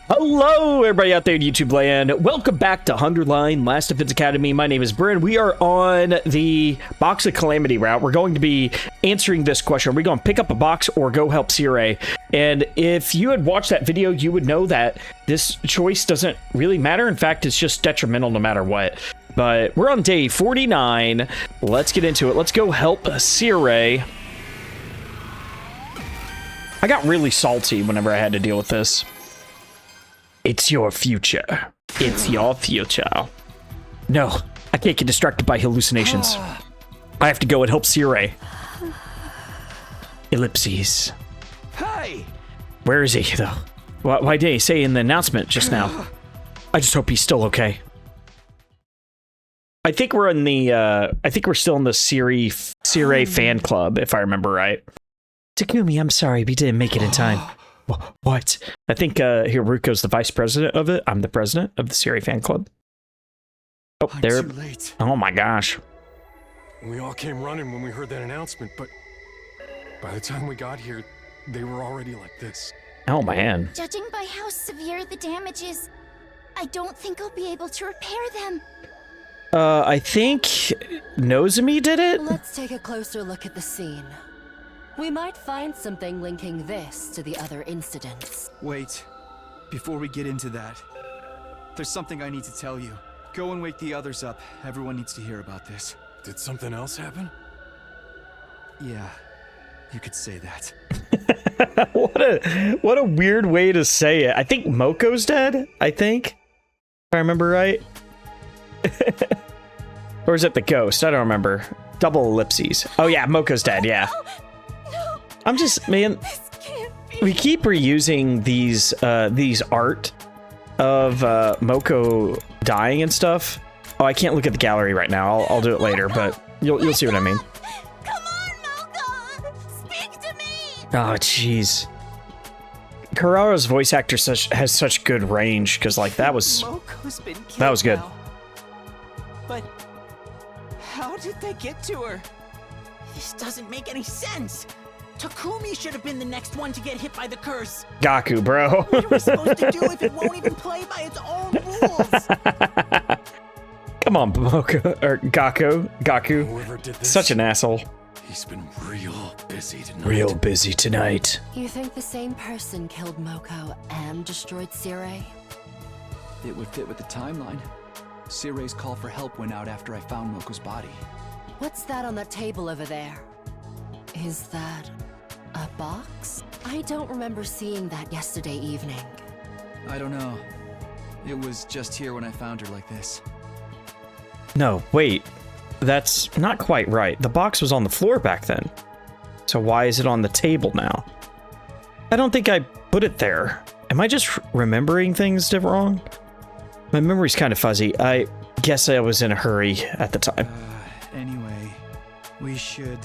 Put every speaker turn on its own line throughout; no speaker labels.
Hello, everybody out there in YouTube land. Welcome back to Underline Last Defense Academy. My name is Bryn. We are on the Box of Calamity route. We're going to be answering this question. Are we going to pick up a box or go help Zero? And if you had watched that video, you would know that this choice doesn't really matter. In fact, it's just detrimental no matter what. But we're on day 49. Let's get into it. Let's go help Zero. I got really salty whenever I had to deal with this. It's your future. It's your future. No, I can't get distracted by hallucinations. I have to go and help Zero. Ellipses.
Hey!
Where is he, though? Why did he say in the announcement just now? I just hope he's still okay. I think we're in the, I think we're still in the Zero fan club, if I remember right. Takumi, I'm sorry, we didn't make it in time. What? I think Hiruko's the vice president of it. I'm the president of the Zero fan club. Oh,
I'm too late.
Oh my gosh.
We all came running when we heard that announcement, but by the time we got here, they were already like this.
Oh man.
Judging by how severe the damage is, I don't think I'll be able to repair them.
I think Nozomi did it?
Let's take a closer look at the scene. We might find something linking this to the other incidents.
Wait, before we get into that, there's something I need to tell you. Go and wake the others up. Everyone needs to hear about this.
Did something else happen?
Yeah, you could say that.
What a weird way to say it. I think Moko's dead, I think. If I remember right. Or is it the ghost? I don't remember. Double ellipses. Oh yeah, Moko's dead, yeah. I'm just, man, we keep reusing these art of Moko dying and stuff. Oh, I can't look at the gallery right now. I'll do it later, but you'll see what I mean.
Come on, Moko! Speak to me!
Oh, jeez. Kararo's voice actor has such good range, because like that was good.
Now. But how did they get to her? This doesn't make any sense. Takumi should have been the next one to get hit by the curse.
Gaku, bro.
What are we supposed to do if it won't even play by its own rules?
Come on, Moko, or Gaku.
Whoever did this,
Such an asshole.
He's been real busy tonight.
Real busy tonight.
You think the same person killed Moko and destroyed Zero?
It would fit with the timeline. Zero's call for help went out after I found Moko's body.
What's that on that table over there? Is that a box? I don't remember seeing that yesterday evening.
I don't know. It was just here when I found her like this.
No, wait. That's not quite right. The box was on the floor back then. So why is it on the table now? I don't think I put it there. Am I just remembering things wrong? My memory's kind of fuzzy. I guess I was in a hurry at the time.
Anyway, we should,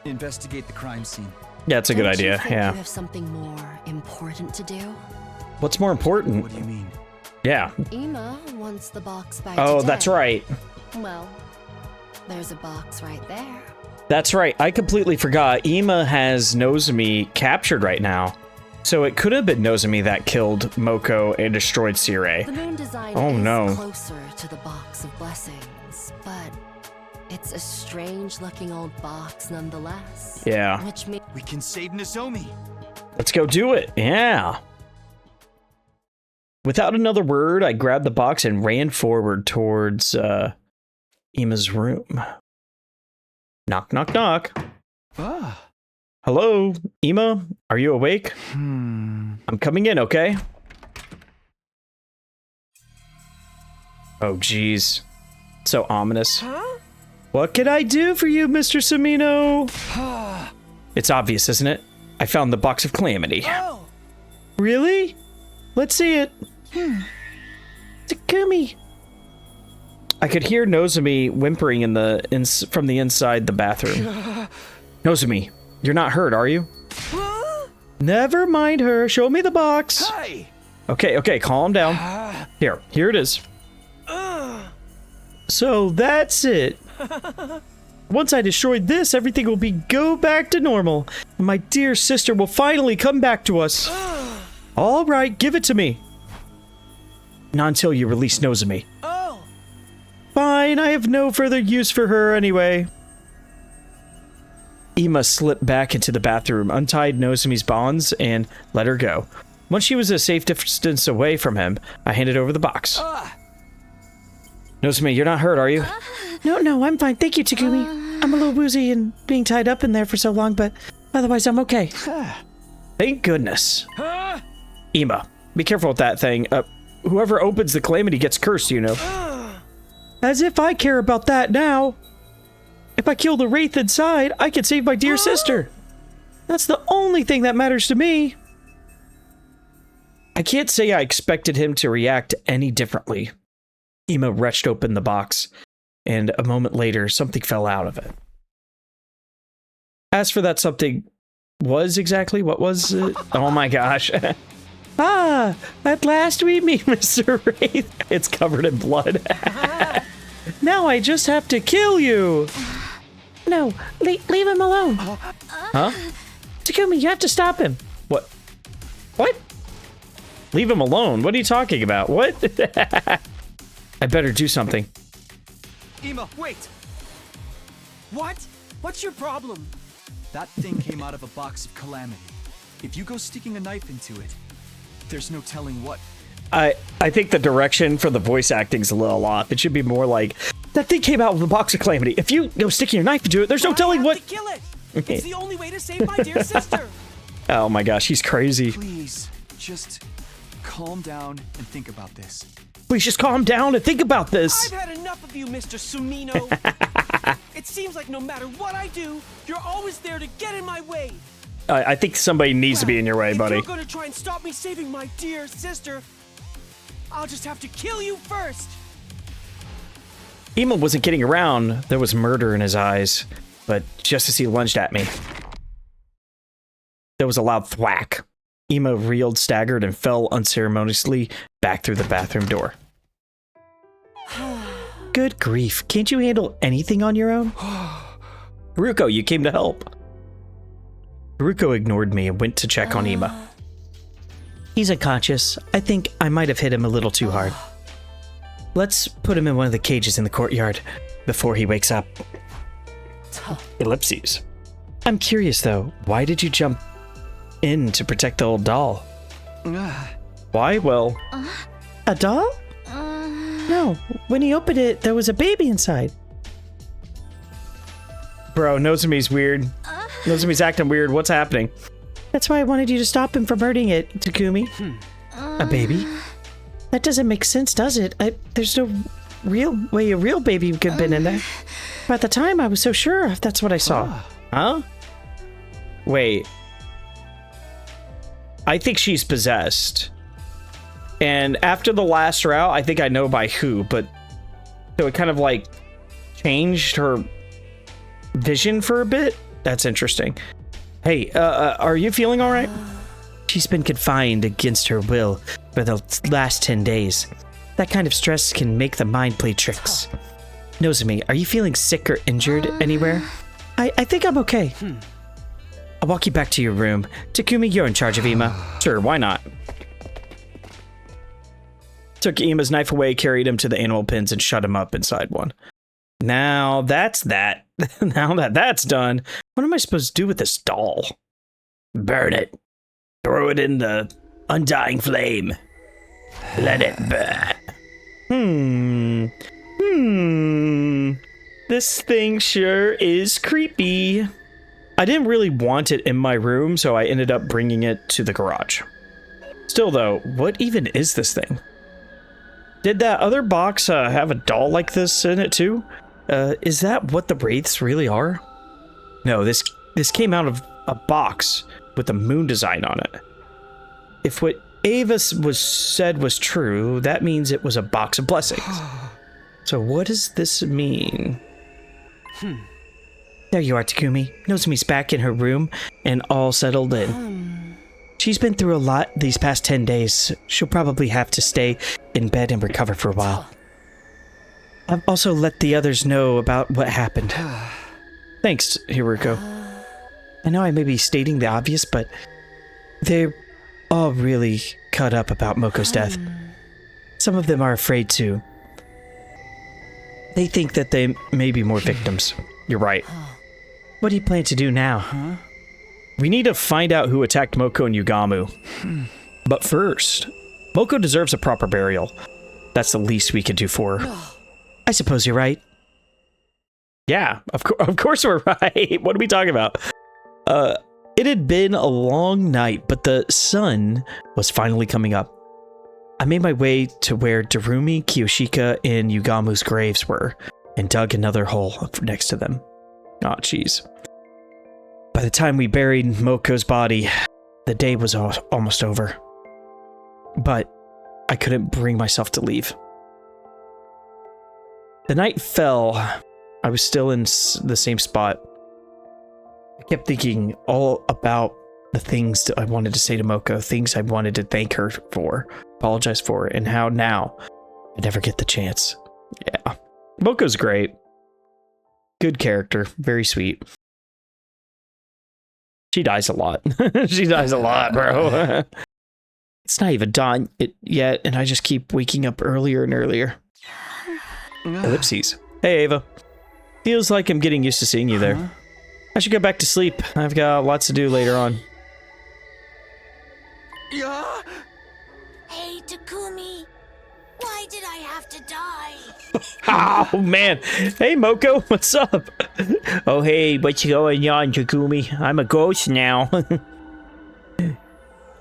investigate the crime scene.
Yeah, it's a good
Don't
idea,
you think
yeah.
You have something more important to do?
What's more important?
What do you mean?
Yeah.
Ima wants the box by
Oh,
today.
that's right.
Well, there's a box right there.
That's right. I completely forgot. Ima has Nozomi captured right now. So it could have been Nozomi that killed Moko and destroyed Zero.
The moon design is closer to the box of blessings, but it's a strange-looking old box nonetheless.
Yeah.
Which means
We can save Nozomi!
Let's go do it. Yeah. Without another word, I grabbed the box and ran forward towards Ima's room. Knock, knock, knock.
Ah.
Hello, Ima? Are you awake?
Hmm.
I'm coming in, okay? Oh, jeez. So ominous.
Huh?
What can I do for you, Mr. Samino? It's obvious, isn't it? I found the box of Calamity.
Oh!
Really? Let's see it. Takumi. I could hear Nozomi whimpering from the inside the bathroom. Nozomi, you're not hurt, are you?
Huh?
Never mind her. Show me the box.
Hey!
Okay, calm down. Here it is. So that's it. Once I destroyed this, everything will go back to normal. And my dear sister will finally come back to us. All right, give it to me. Not until you release Nozomi.
Oh!
Fine, I have no further use for her anyway. Ima slipped back into the bathroom, untied Nozomi's bonds, and let her go. Once she was a safe distance away from him, I handed over the box. Nozomi, you're not hurt, are you?
No, I'm fine. Thank you, Takumi. I'm a little woozy and being tied up in there for so long, but otherwise I'm okay.
Thank goodness. Ima, be careful with that thing. Whoever opens the Calamity gets cursed, you know. As if I care about that now. If I kill the Wraith inside, I can save my dear sister. That's the only thing that matters to me. I can't say I expected him to react any differently. Ima wrenched open the box, and a moment later, something fell out of it. As for that something was exactly, what was it? Oh my gosh. Ah, at last we meet Mr. Wraith. It's covered in blood. Now I just have to kill you.
No, leave him alone.
Huh?
Takumi, you have to stop him.
What? What? Leave him alone. What are you talking about? What? I better do something.
Ima, wait!
What? What's your problem?
That thing came out of a box of Calamity. If you go sticking a knife into it, there's no telling what.
I think the direction for the voice acting's a little off. It should be more like, that thing came out of a box of Calamity. If you go sticking your knife into it, there's no telling what.
To kill it. It's the only way to save my dear sister.
Oh my gosh, he's crazy.
Please, just calm down and think about this.
Please just calm down and think about this.
I've had enough of you, Mr. Sumino. It seems like no matter what I do, you're always there to get in my way.
I think somebody needs to be in your way, buddy.
If you're going to try and stop me saving my dear sister, I'll just have to kill you first.
Ima wasn't kidding around. There was murder in his eyes. But just as he lunged at me, there was a loud thwack. Ima reeled, staggered, and fell unceremoniously back through the bathroom door. Good grief. Can't you handle anything on your own? Hiruko, you came to help. Hiruko ignored me and went to check on Ima.
He's unconscious. I think I might have hit him a little too hard. Let's put him in one of the cages in the courtyard before he wakes up.
Ellipses.
I'm curious though, why did you jump
In to protect the old doll. Why? Well,
a doll? No, when he opened it, there was a baby inside.
bro, Nozomi's weird. Nozomi's acting weird. What's happening?
That's why I wanted you to stop him from hurting it, Takumi. A baby? That doesn't make sense, does it? There's no real way a real baby could have been in there. But at the time, I was so sure if that's what I saw.
Huh? Wait. I think she's possessed. And after the last route, I think I know by who, but so it kind of like changed her vision for a bit. That's interesting. Hey, are you feeling all right?
She's been confined against her will for the last 10 days. That kind of stress can make the mind play tricks. Nozomi, are you feeling sick or injured anywhere? I think I'm okay. I'll walk you back to your room. Takumi, you're in charge of Ima.
Sure, why not? Took Ima's knife away, carried him to the animal pens, and shut him up inside one. Now that's that. Now that that's done, what am I supposed to do with this doll? Burn it. Throw it in the undying flame. Let it burn. This thing sure is creepy. I didn't really want it in my room, so I ended up bringing it to the garage. Still though, what even is this thing? Did that other box have a doll like this in it too? Is that what the wraiths really are? No, this came out of a box with a moon design on it. If what Ava said was true, that means it was a box of blessings. So what does this mean?
There you are, Takumi. Nozomi's back in her room and all settled in. She's been through a lot these past 10 days. She'll probably have to stay in bed and recover for a while. I've also let the others know about what happened.
Thanks, Hiruko.
I know I may be stating the obvious, but they're all really cut up about Moko's death. Some of them are afraid too. They think that they may be more victims.
You're right.
What do you plan to do now?
We need to find out who attacked Moko and Yugamu. But first, Moko deserves a proper burial. That's the least we can do for her.
I suppose you're right.
Yeah, of course we're right. What are we talking about? It had been a long night, but the sun was finally coming up. I made my way to where Darumi, Kiyoshika, and Yugamu's graves were, and dug another hole next to them. Aw, jeez. By the time we buried Moko's body, the day was almost over. But I couldn't bring myself to leave. The night fell. I was still in the same spot. I kept thinking all about the things that I wanted to say to Moko, things I wanted to thank her for, apologize for, and how now I never get the chance. Yeah. Moko's great. Good character. Very sweet. She dies a lot. She dies a lot, bro. It's not even done yet, and I just keep waking up earlier and earlier. Ellipses. Hey, Ava. Feels like I'm getting used to seeing you there. I should go back to sleep. I've got lots to do later on.
Hey, Takumi. Why did I have to die?
Oh, man. Hey, Moko. What's up?
Oh, hey, what's going on, Takumi? I'm a ghost now.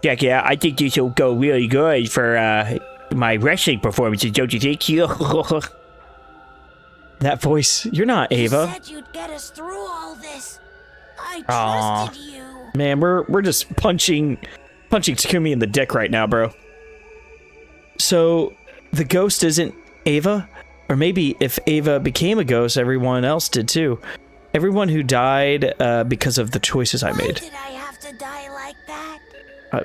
Yeah, I think this will go really good for my wrestling performances, don't you think?
That voice. You're not Ava.
You said you'd get us through all this. I trusted you.
Man, we're just punching Takumi in the dick right now, bro. So the ghost isn't Ava? Or maybe if Ava became a ghost, everyone else did too. Everyone who died because of the choices I made.
Why did I have to die like that?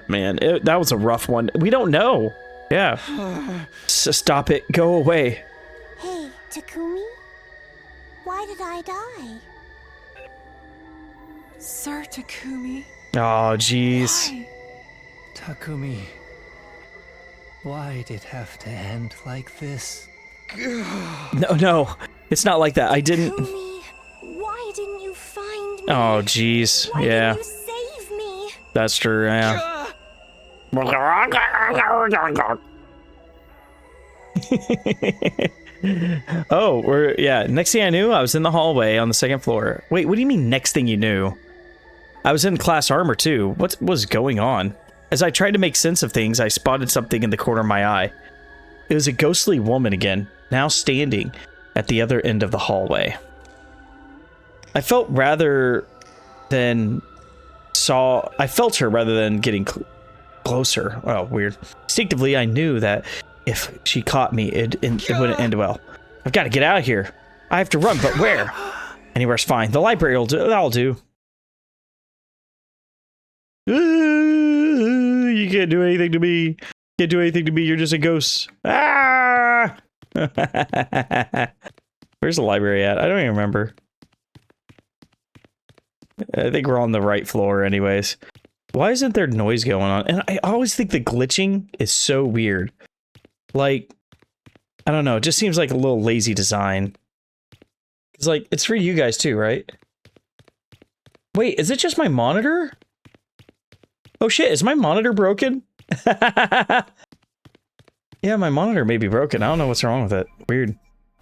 Man, that was a rough one. We don't know. Yeah. Stop it. Go away.
Hey, Takumi. Why did I die?
Sir Takumi.
Oh, jeez.
Takumi, why did it have to end like this?
No, it's not like that. I didn't.
Takumi, why didn't you find me?
Oh, jeez.
Why
Yeah.
didn't you save me?
That's true. Yeah. Oh, next thing I knew, I was in the hallway on the second floor. Wait, what do you mean next thing you knew? I was in class armor too. What was going on? As I tried to make sense of things, I spotted something in the corner of my eye. It was a ghostly woman again, now standing at the other end of the hallway. I felt her rather than getting closer. Oh, weird. Instinctively, I knew that if she caught me, it wouldn't end well. I've got to get out of here. I have to run, but where? Anywhere's fine. The library will do. That'll do. You can't do anything to me. Can't do anything to me. You're just a ghost. Ah! Where's the library at? I don't even remember. I think we're on the right floor anyways. Why isn't there noise going on? And I always think the glitching is so weird. Like, I don't know. It just seems like a little lazy design. It's like, it's for you guys too, right? Wait, is it just my monitor? Oh shit, is my monitor broken? Yeah, my monitor may be broken. I don't know what's wrong with it. Weird.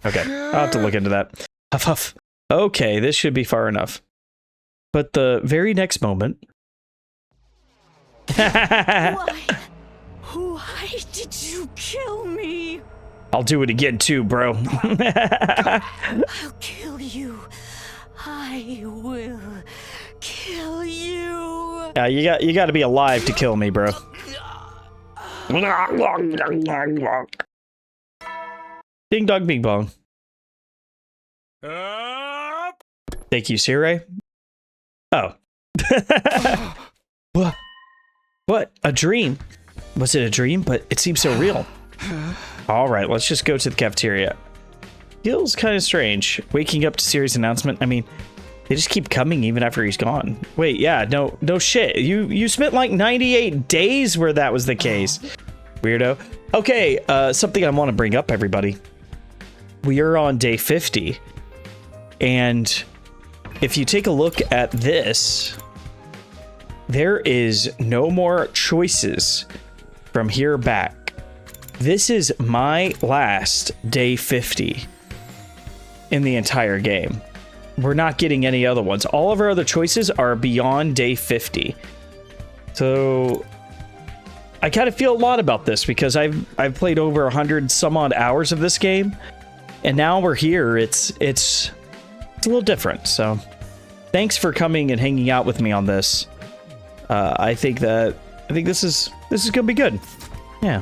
Okay, I'll have to look into that. Huff huff. Okay, this should be far enough. But the very next moment...
Why did you kill me?
I'll do it again too, bro.
I'll kill you. I will kill you.
Yeah, you got to be alive to kill me, bro. Ding dong bing bong. Thank you, Sirei. Oh. What? A dream? Was it a dream? But it seems so real. Alright, let's just go to the cafeteria. Feels kind of strange. Waking up to Siri's announcement. I mean, They just keep coming even after he's gone. Wait, yeah, no shit. You spent like 98 days where that was the case. Weirdo. Okay, something I want to bring up, everybody. We are on day 50. And if you take a look at this, there is no more choices from here back. This is my last day 50 in the entire game. We're not getting any other ones. All of our other choices are beyond day 50. So I kind of feel a lot about this because I've played over 100 some odd hours of this game, and now we're here. It's a little different. So thanks for coming and hanging out with me on this. I think this is gonna be good. Yeah.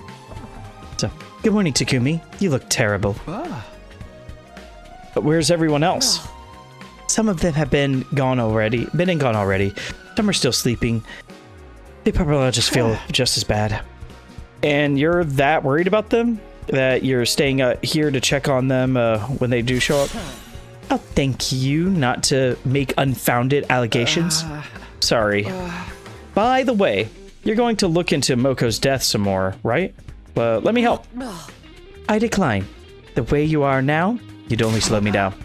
So good morning, Takumi. You look terrible. But where's everyone else? Some of them have been and gone already. Some are still sleeping. They probably just feel just as bad. And you're that worried about them that you're staying here to check on them when they do show up? Oh, thank you not to make unfounded allegations. Sorry. By the way, you're going to look into Moko's death some more, right? Let me help. I decline. The way you are now, you'd only slow me down.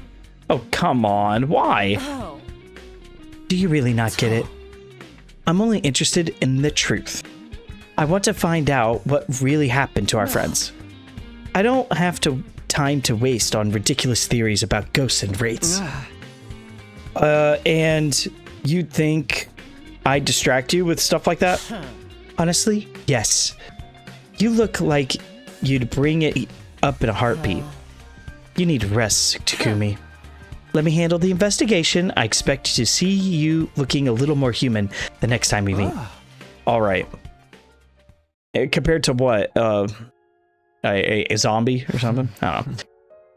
Oh, come on. Why? Do you really not get it? I'm only interested in the truth. I want to find out what really happened to our friends. I don't have time to waste on ridiculous theories about ghosts and wraiths. And you'd think I'd distract you with stuff like that? Honestly, yes. You look like you'd bring it up in a heartbeat. You need rest, Takumi. Let me handle the investigation. I expect to see you looking a little more human the next time we meet. All right. Compared to what? A zombie or something? I don't know.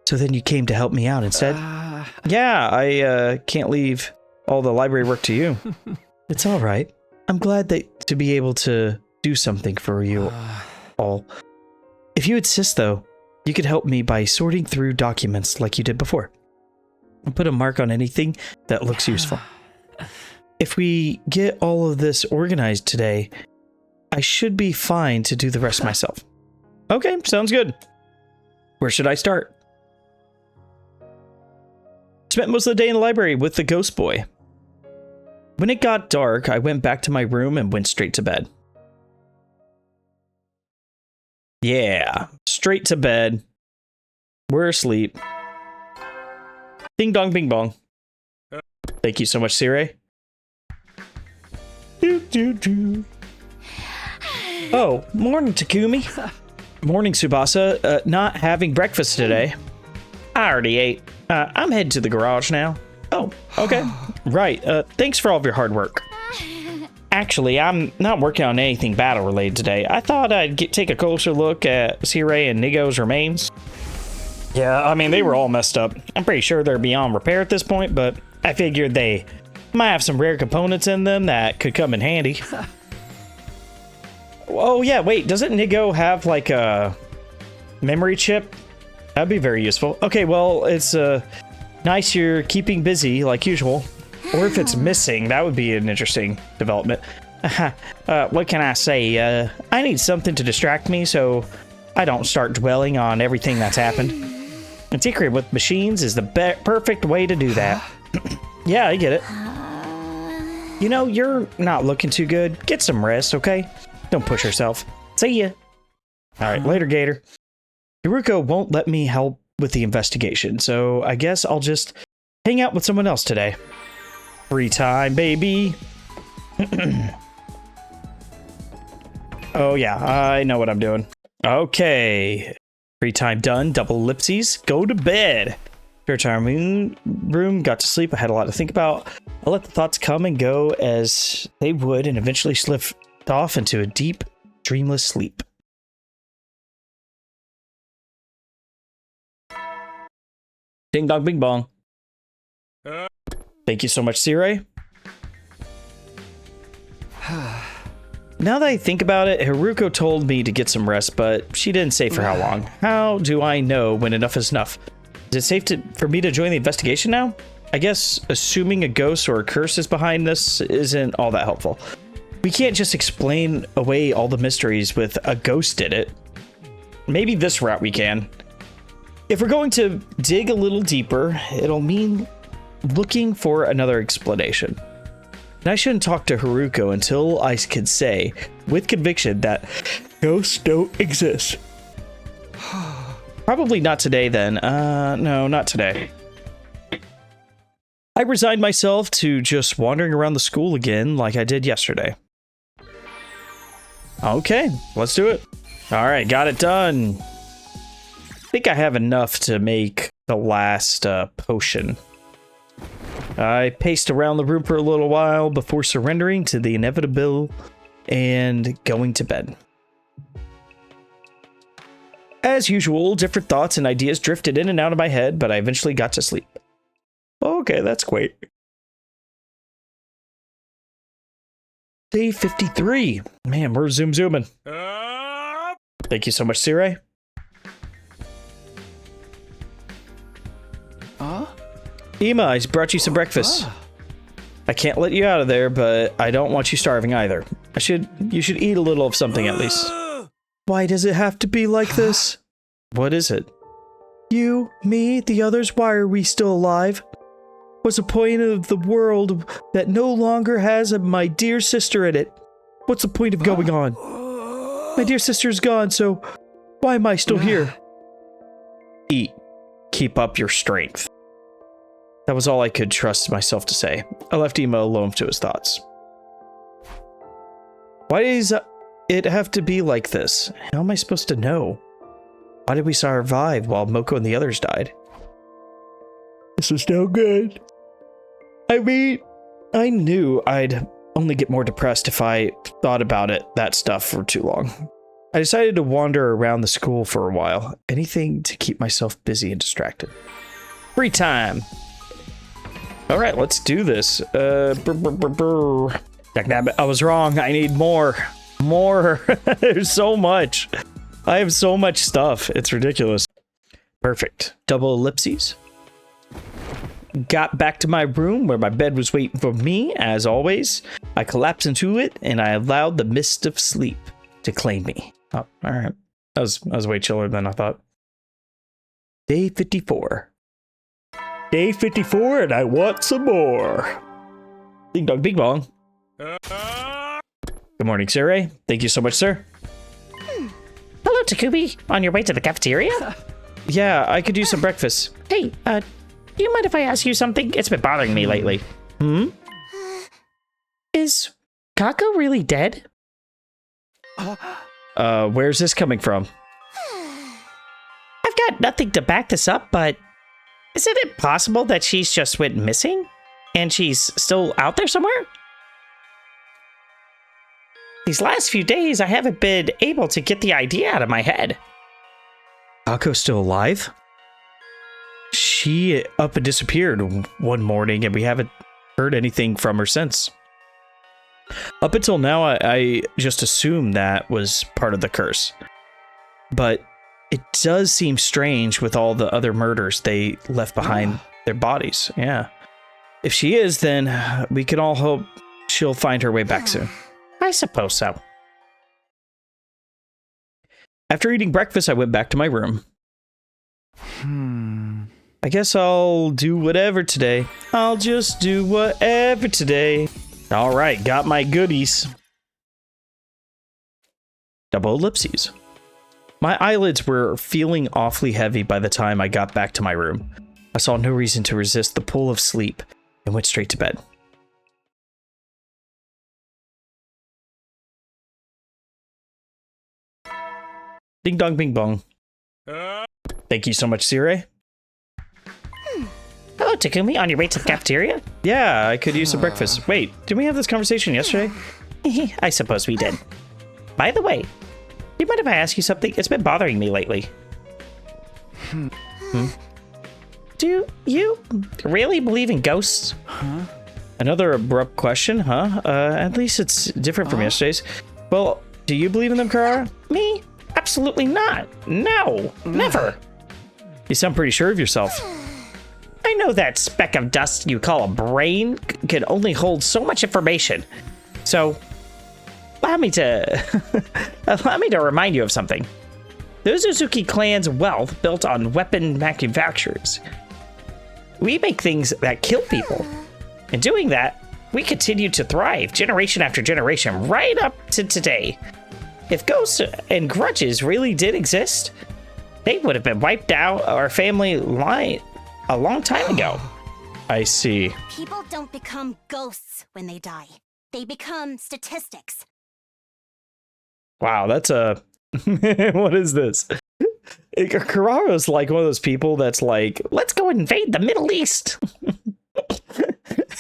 So then you came to help me out instead? Yeah, I can't leave all the library work to you. It's all right. I'm glad to be able to do something for you all. If you insist, though, you could help me by sorting through documents like you did before. And put a mark on anything that looks useful. If we get all of this organized today, I should be fine to do the rest myself. Okay, sounds good. Where should I start? Spent most of the day in the library with the ghost boy. When it got dark, I went back to my room and went straight to bed. Yeah, straight to bed. We're asleep. Ding dong bing bong. Thank you so much, Sire. Oh, morning, Takumi. Morning, Tsubasa. Not having breakfast today. I already ate. I'm heading to the garage now. Oh, okay. Right. Thanks for all of your hard work. Actually, I'm not working on anything battle-related today. I thought I'd take a closer look at Sire and Nigo's remains. Yeah, I mean, they were all messed up. I'm pretty sure they're beyond repair at this point, but I figured they might have some rare components in them that could come in handy. Oh, yeah, wait, doesn't Nigo have, like, a memory chip? That'd be very useful. Okay, well, it's nice you're keeping busy, like usual. Or if it's missing, that would be an interesting development. What can I say? I need something to distract me so I don't start dwelling on everything that's happened. And tinkering with machines is the perfect way to do that. Yeah, I get it. You know, you're not looking too good. Get some rest, okay? Don't push yourself. See ya. Alright, later, Gator. Hiruko won't let me help with the investigation, so I guess I'll just hang out with someone else today. Free time, baby. Oh, yeah, I know what I'm doing. Okay. Free time done. Double ellipses. Go to bed. Spare time room. Got to sleep. I had a lot to think about. I'll let the thoughts come and go as they would and eventually slip off into a deep, dreamless sleep. Ding dong bing bong. Thank you so much, Sire. Now that I think about it, Hiruko told me to get some rest, but she didn't say for how long. How do I know when enough is enough? Is it safe for me to join the investigation now? I guess assuming a ghost or a curse is behind this isn't all that helpful. We can't just explain away all the mysteries with a ghost did it. Maybe this route we can. If we're going to dig a little deeper, it'll mean looking for another explanation. And I shouldn't talk to Hiruko until I could say, with conviction, that ghosts don't exist. Probably not today then. No, not today. I resigned myself to just wandering around the school again like I did yesterday. Okay, let's do it. All right, got it done. I think I have enough to make the last potion. I paced around the room for a little while before surrendering to the inevitable and going to bed. As usual, different thoughts and ideas drifted in and out of my head, but I eventually got to sleep. Okay, that's great. Day 53. Man, we're zooming. Thank you so much, Sirei. Ima, I brought you some breakfast. I can't let you out of there, but I don't want you starving either. You should eat a little of something at least. Why does it have to be like this? What is it? You, me, the others, why are we still alive? What's the point of the world that no longer has my dear sister in it? What's the point of going on? My dear sister's gone, so why am I still here? Eat. Keep up your strength. That was all I could trust myself to say. I left Ima alone to his thoughts. Why does it have to be like this? How am I supposed to know? Why did we survive while Moko and the others died? This is no good. I mean, I knew I'd only get more depressed if I thought about that stuff for too long. I decided to wander around the school for a while. Anything to keep myself busy and distracted. Free time. All right, let's do this. Dagnabbit, I was wrong. I need more. More. There's so much. I have so much stuff. It's ridiculous. Perfect. Double ellipses. Got back to my room where my bed was waiting for me, as always. I collapsed into it, and I allowed the mist of sleep to claim me. Oh, all right. That was way chiller than I thought. Day 54. Day 54, and I want some more. Ding dong, bing bong. Good morning, Sirei. Thank you so much, sir.
Hello, Takumi. On your way to the cafeteria?
Yeah, I could use some breakfast.
Hey, do you mind if I ask you something? It's been bothering me lately. Is Kako really dead?
Where's this coming from?
I've got nothing to back this up, but isn't it possible that she's just went missing? And she's still out there somewhere? These last few days, I haven't been able to get the idea out of my head.
Kako's still alive? She up and disappeared one morning, and we haven't heard anything from her since. Up until now, I just assumed that was part of the curse. But it does seem strange with all the other murders they left behind their bodies. Yeah. If she is, then we can all hope she'll find her way back soon.
I suppose so.
After eating breakfast, I went back to my room. I guess I'll do whatever today. I'll just do whatever today. All right, got my goodies. Double ellipses. My eyelids were feeling awfully heavy by the time I got back to my room. I saw no reason to resist the pull of sleep and went straight to bed. Ding dong bing bong. Thank you so much, Sirei.
Hello, Takumi. On your way to the cafeteria?
Yeah, I could use some breakfast. Wait, did we have this conversation yesterday?
I suppose we did. By the way, do you mind if I ask you something? It's been bothering me lately. Do you really believe in ghosts?
Another abrupt question, huh? At least it's different from yesterday's. Well, do you believe in them, Karara?
Me? Absolutely not. No, never.
You sound pretty sure of yourself.
I know that speck of dust you call a brain can only hold so much information. So, allow me to remind you of something. The Uzuki clan's wealth built on weapon manufacturers. We make things that kill people. In doing that, we continue to thrive generation after generation, right up to today. If ghosts and grudges really did exist, they would have been wiped out our family line a long time ago.
I see.
People don't become ghosts when they die. They become statistics.
Wow, that's a... What is this? Kurara's like one of those people that's like, let's go invade the Middle East.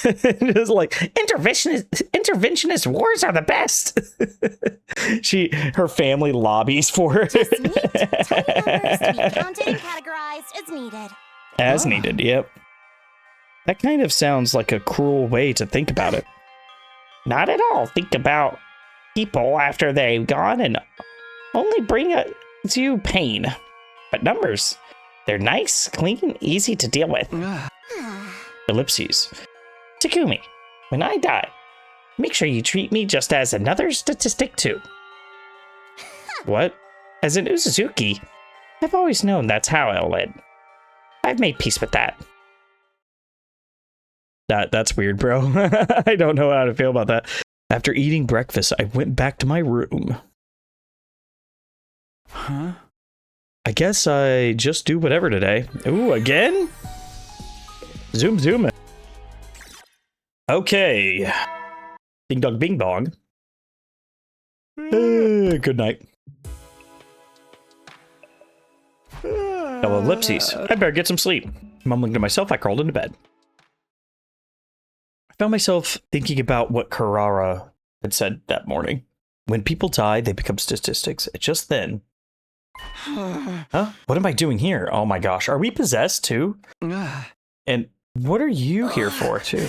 Just like, interventionist wars are the best. Her family lobbies for it.
Just need tiny numbers to be counted and categorized as needed.
As needed, yep. That kind of sounds like a cruel way to think about it.
Not at all. Think about people after they've gone and only bring you pain. But numbers, they're nice, clean, easy to deal with.
Ellipses.
Takumi, when I die, make sure you treat me just as another statistic too.
What?
As an Uzuki, I've always known that's how I'll end. I've made peace with that.
That's weird, bro. I don't know how to feel about that. After eating breakfast, I went back to my room.
Huh?
I guess I just do whatever today. Ooh, again? Zoom. Okay. Ding dong bing bong. Good night. Double ellipses. I better get some sleep. Mumbling to myself, I crawled into bed. I found myself thinking about what Kurara had said that morning. When people die, they become statistics. Just then. Huh? What am I doing here? Oh my gosh. Are we possessed too? And what are you here for too?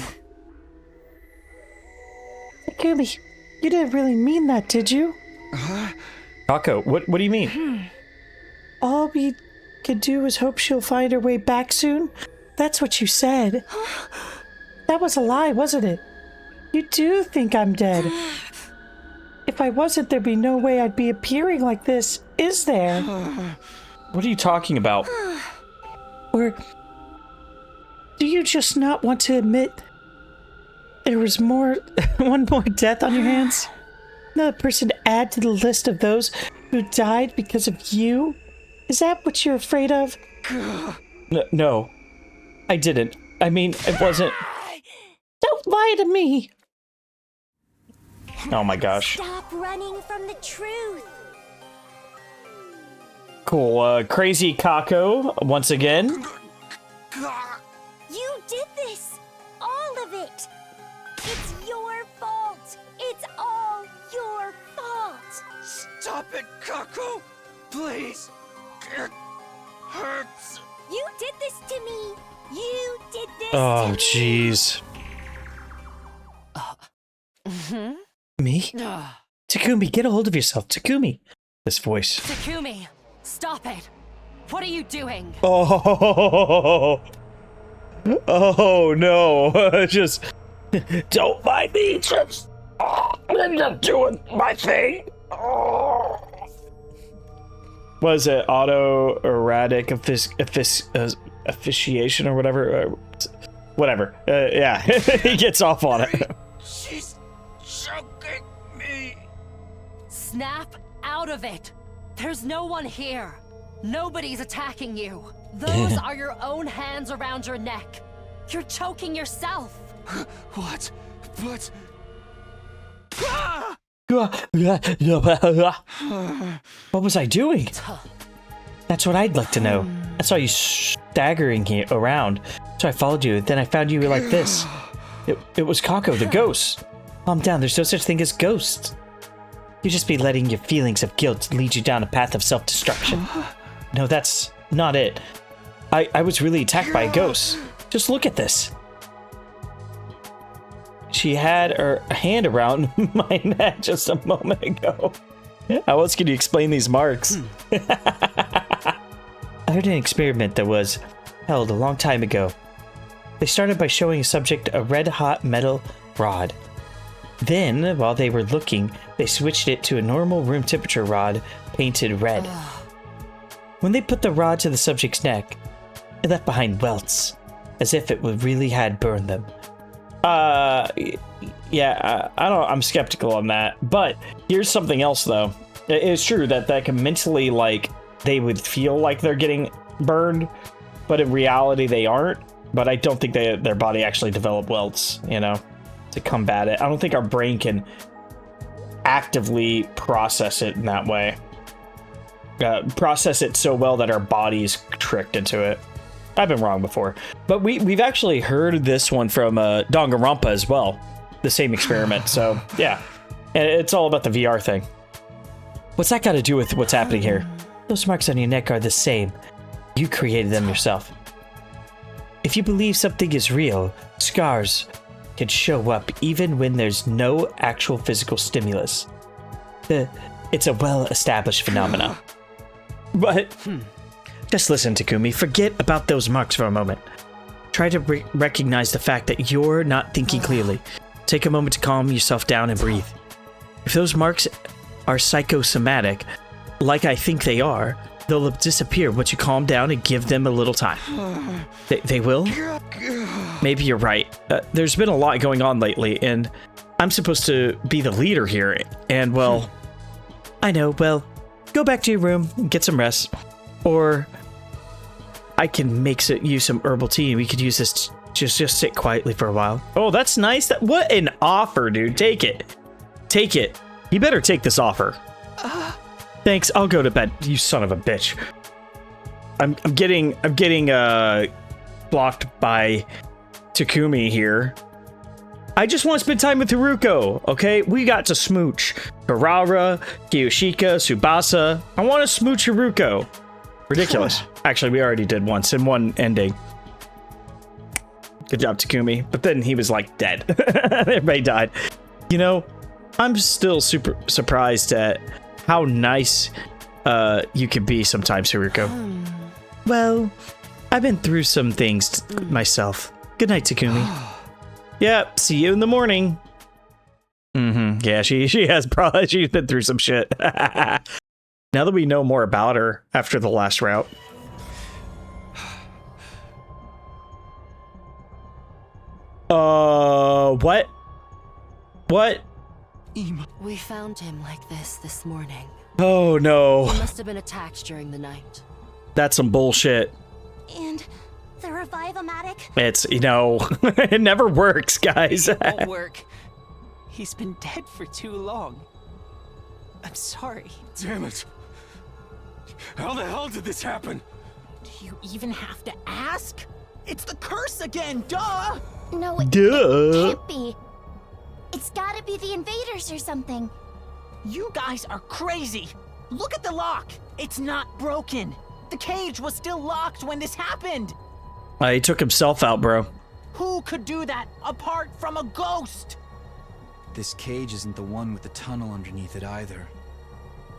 Takumi, you didn't really mean that, did you?
Kako, what do you mean?
All we could do is hope she'll find her way back soon? That's what you said. That was a lie, wasn't it? You do think I'm dead. If I wasn't, there'd be no way I'd be appearing like this, is there?
What are you talking about?
Or do you just not want to admit there was one more death on your hands? Another person to add to the list of those who died because of you? Is that what you're afraid of?
No, I didn't. I mean, it wasn't.
Don't lie to me.
Oh my gosh.
Stop running from the truth.
Cool. Crazy Kako once again.
You did this. All of it. It's your fault. It's all your fault.
Stop it, Kako! Please! It hurts!
You did this to me. You did this
Oh,
to me.
jeez. Me? Takumi, get a hold of yourself. Takumi. This voice.
Takumi, stop it. What are you doing?
Oh. Oh, no. Just. Don't mind me. Just. I'm just doing my thing. Was it autoerotic officiation or whatever? Whatever. Yeah, he gets off on it.
She's choking me.
Snap out of it. There's no one here. Nobody's attacking you. Those are your own hands around your neck. You're choking yourself.
What? But...
What was I doing? That's what I'd like to know. I saw you staggering here around, so I followed you. Then I found you like this. It was Kako, the ghost. Calm down, there's no such thing as ghosts. You just be letting your feelings of guilt lead you down a path of self-destruction. No, that's not it. I was really attacked by a ghost. Just look at this. She had her hand around my neck just a moment ago. How else can you explain these marks? I heard an experiment that was held a long time ago.
They started by showing a subject a red-hot metal rod. Then, while they were looking, they switched it to a normal room temperature rod painted red. When they put the rod to the subject's neck, it left behind welts, as if it would really had burned them. Yeah, I'm skeptical on that. But here's something else, though. It's true that can mentally, like, they would feel like they're getting burned, but in reality they aren't. But I don't think their body actually developed welts, you know, to combat it. I don't think our brain can actively process it in that way. Process it so well that our body's tricked into it. I've been wrong before. But we've actually heard this one from Danganronpa as well. The same experiment. So, yeah. And it's all about the VR thing. What's that got to do with what's happening here? Those marks on your neck are the same. You created them yourself. If you believe something is real, scars can show up even when there's no actual physical stimulus. It's a well-established phenomenon. But just listen, Takumi. Forget about those marks for a moment. Try to recognize the fact that you're not thinking clearly. Take a moment to calm yourself down and breathe. If those marks are psychosomatic, like I think they are, they'll disappear once you calm down and give them a little time. They will? Maybe you're right. There's been a lot going on lately, and I'm supposed to be the leader here, and, well... I know, well, go back to your room and get some rest. Or I can make you some herbal tea, and we could use this to just sit quietly for a while. Oh, that's nice. What an offer, dude. Take it. Take it. You better take this offer. Thanks, I'll go to bed. You son of a bitch. I'm getting blocked by Takumi here. I just want to spend time with Hiruko, okay? We got to smooch. Harara, Kiyoshika, Tsubasa. I want to smooch Hiruko. Ridiculous. Actually, we already did once in one ending. Good job, Takumi. But then he was like dead. Everybody died. You know, I'm still super surprised at how nice you can be sometimes, Hiruko. Well, I've been through some things myself. Good night, Takumi. Yep, see you in the morning. Yeah, she has probably, she's been through some shit. Now that we know more about her after the last route. What? What?
We found him like this morning.
Oh no.
He must have been attacked during the night.
That's some bullshit.
And the revive-o-matic?
It's, you know, it never works, guys.
It won't work. He's been dead for too long. I'm sorry.
Damn it. How the hell did this happen?
Do you even have to ask? It's the curse again, duh!
No, it
Duh.
can't be. It's gotta be the invaders or something.
You guys are crazy. Look at the lock. It's not broken. The cage was still locked when this happened.
He took himself out, bro.
Who could do that apart from a ghost?
This cage isn't the one with the tunnel underneath it either.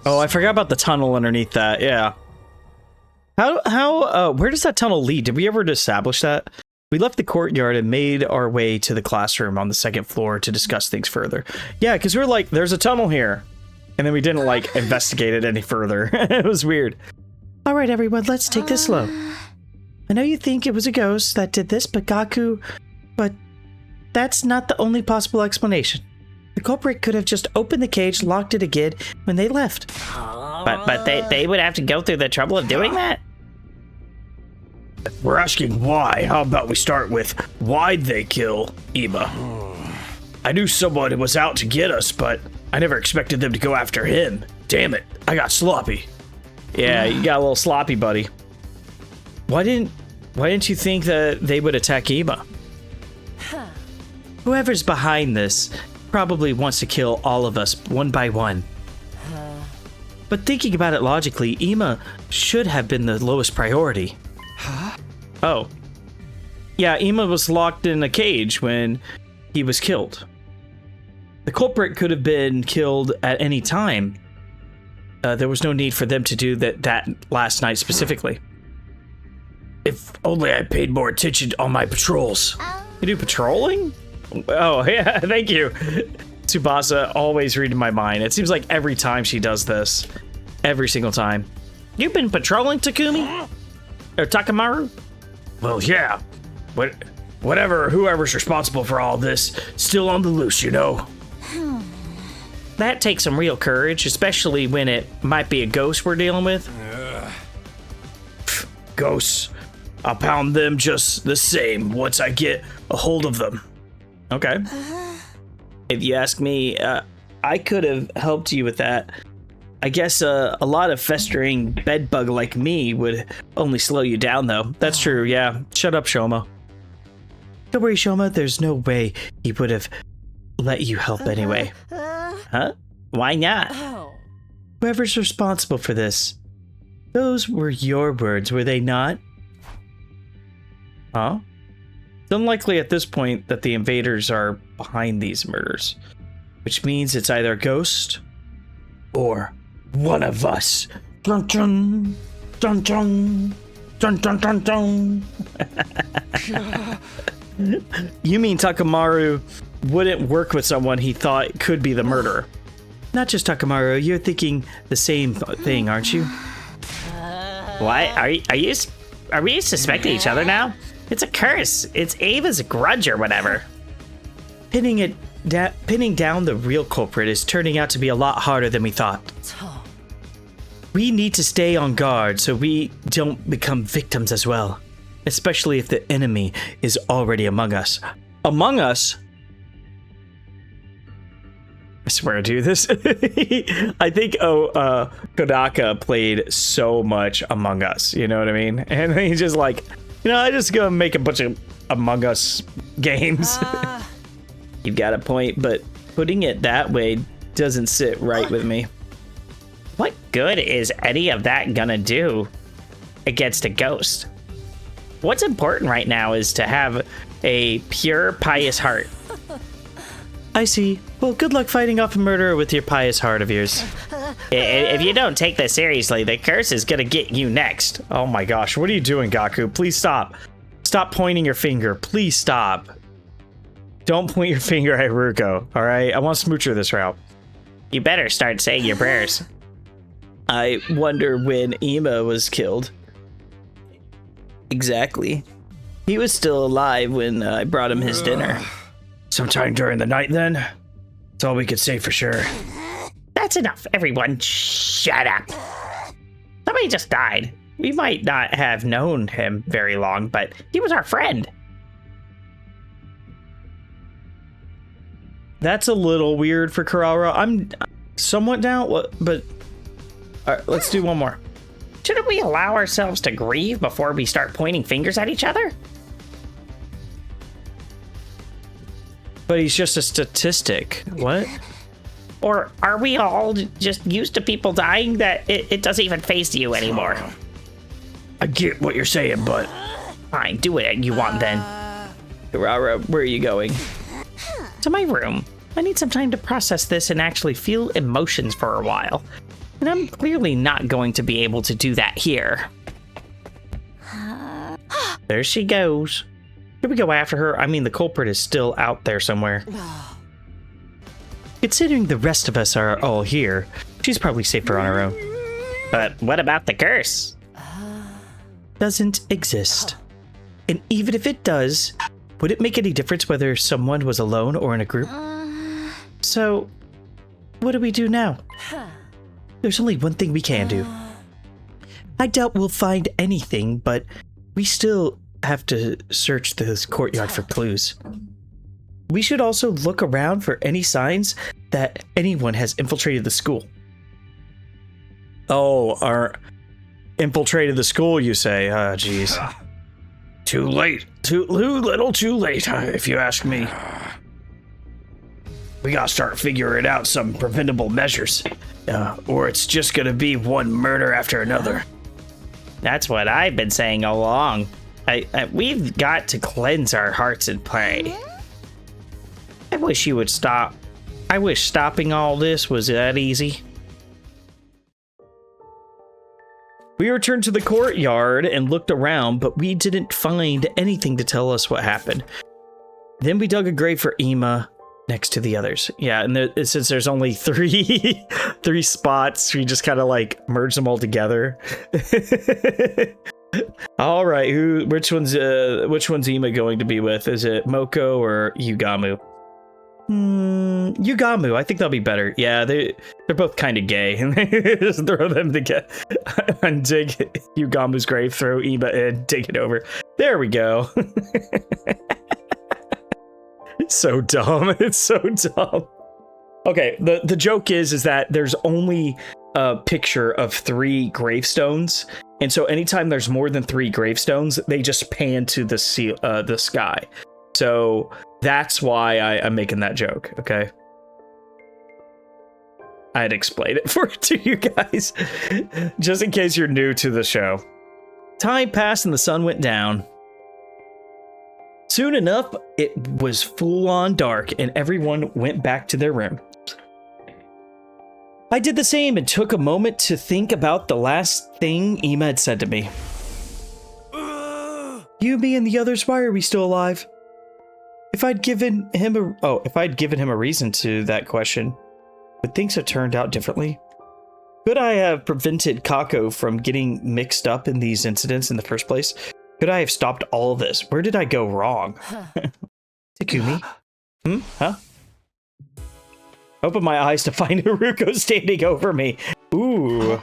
Oh, I forgot about the tunnel underneath that. Yeah. Where does that tunnel lead? Did we ever establish that? We left the courtyard and made our way to the classroom on the second floor to discuss things further. Yeah, because we were like, there's a tunnel here. And then we didn't, like, investigate it any further. It was weird.
All right, everyone, let's take this slow. I know you think it was a ghost that did this, but that's not the only possible explanation. The culprit could have just opened the cage, locked it again when they left.
But they would have to go through the trouble of doing that?
We're asking why. How about we start with why'd they kill Ima? I knew someone was out to get us, but I never expected them to go after him. Damn it, I got sloppy. Yeah, you got a little sloppy, buddy. Why didn't you think that they would attack Ima?
Whoever's behind this probably wants to kill all of us one by one. But thinking about it logically, Ima should have been the lowest priority.
Oh. Yeah, Ima was locked in a cage when he was killed. The culprit could have been killed at any time. There was no need for them to do that last night specifically. If only I paid more attention on my patrols.
You do patrolling? Oh, yeah, thank you. Tsubasa always reading my mind. It seems like every time she does this. Every single time. You've been patrolling, Takumi? Or Takamaru?
Well, yeah. Whoever's responsible for all this, still on the loose, you know?
That takes some real courage, especially when it might be a ghost we're dealing with.
Ghosts. I'll pound them just the same once I get a hold of them.
Okay.
If you ask me, I could have helped you with that. I guess a lot of festering bedbug like me would only slow you down, though.
That's true, yeah. Shut up, Shoma.
Don't worry, Shoma. There's no way he would have let you help anyway.
Huh? Why not?
Whoever's responsible for this. Those were your words, were they not?
Huh? It's unlikely at this point that the invaders are behind these murders.
Which means it's either a ghost or one of us. Dun dun dun dun dun dun dun dun.
You mean Takamaru wouldn't work with someone he thought could be the murderer?
Not just Takamaru, you're thinking the same thing, aren't you?
What? Are we suspecting each other now? It's a curse. It's Ava's grudge or whatever.
Pinning down the real culprit is turning out to be a lot harder than we thought. We need to stay on guard so we don't become victims as well. Especially if the enemy is already among us.
Among us? I swear, dude, this... I think, Kodaka played so much Among Us, you know what I mean? And he's just like, I just gonna make a bunch of Among Us games.
You've got a point, but putting it that way doesn't sit right with me.
What good is any of that gonna do against a ghost? What's important right now is to have a pure, pious heart.
I see. Well, good luck fighting off a murderer with your pious heart of yours.
If you don't take this seriously, the curse is gonna get you next.
Oh my gosh, what are you doing, Gaku? Please stop. Stop pointing your finger. Please stop. Don't point your finger at Hiruko, alright? I want to smooch her this route.
You better start saying your prayers.
I wonder when Ima was killed. Exactly. He was still alive when I brought him his dinner.
Sometime during the night, then? That's all we could say for sure.
That's enough, everyone. Shut up. Somebody just died. We might not have known him very long, but he was our friend.
That's a little weird for Kurara. I'm somewhat down, but... All right, let's do one more.
Shouldn't we allow ourselves to grieve before we start pointing fingers at each other?
But he's just a statistic. What?
Or are we all just used to people dying that it doesn't even faze you anymore?
I get what you're saying, but...
Fine, do what you want then.
Kurara, where are you going?
To my room. I need some time to process this and actually feel emotions for a while. And I'm clearly not going to be able to do that here. There she goes. Should we go after her? I mean, the culprit is still out there somewhere.
Considering the rest of us are all here, she's probably safer on her own.
But what about the curse?
Doesn't exist. And even if it does, would it make any difference whether someone was alone or in a group? So, what do we do now? There's only one thing we can do. I doubt we'll find anything, but we still have to search this courtyard for clues. We should also look around for any signs that anyone has infiltrated the school.
Oh, infiltrated the school, you say? Jeez.
Too late.
Too little too late, if you ask me. We gotta start figuring out some preventable measures. Or it's just gonna be one murder after another.
That's what I've been saying all along. We've got to cleanse our hearts and pray. I wish you would stop. I wish stopping all this was that easy.
We returned to the courtyard and looked around, but we didn't find anything to tell us what happened. Then we dug a grave for Ima next to the others. Yeah, and since there's only three spots, we just kind of like merge them all together. All right, which one's Ima going to be with? Is it Moko or Yugamu? Yugamu, I think that'll be better. Yeah, they're both kind of gay, and just throw them together and dig Yugamu's grave, throw Ima in, dig it over. There we go. It's so dumb. It's so dumb. Okay, the joke is that there's only a picture of 3 gravestones, and so anytime there's more than 3 gravestones, they just pan to the sky. So that's why I'm making that joke, okay? I'd explain it to you guys, just in case you're new to the show. Time passed and the sun went down. Soon enough, it was full-on dark and everyone went back to their room. I did the same and took a moment to think about the last thing Ima had said to me. You, me, and the others, why are we still alive? If I'd given him a reason to that question, would things have turned out differently? Could I have prevented Kako from getting mixed up in these incidents in the first place? Could I have stopped all this? Where did I go wrong? Takumi? Huh? Open my eyes to find Hiruko standing over me. Ooh.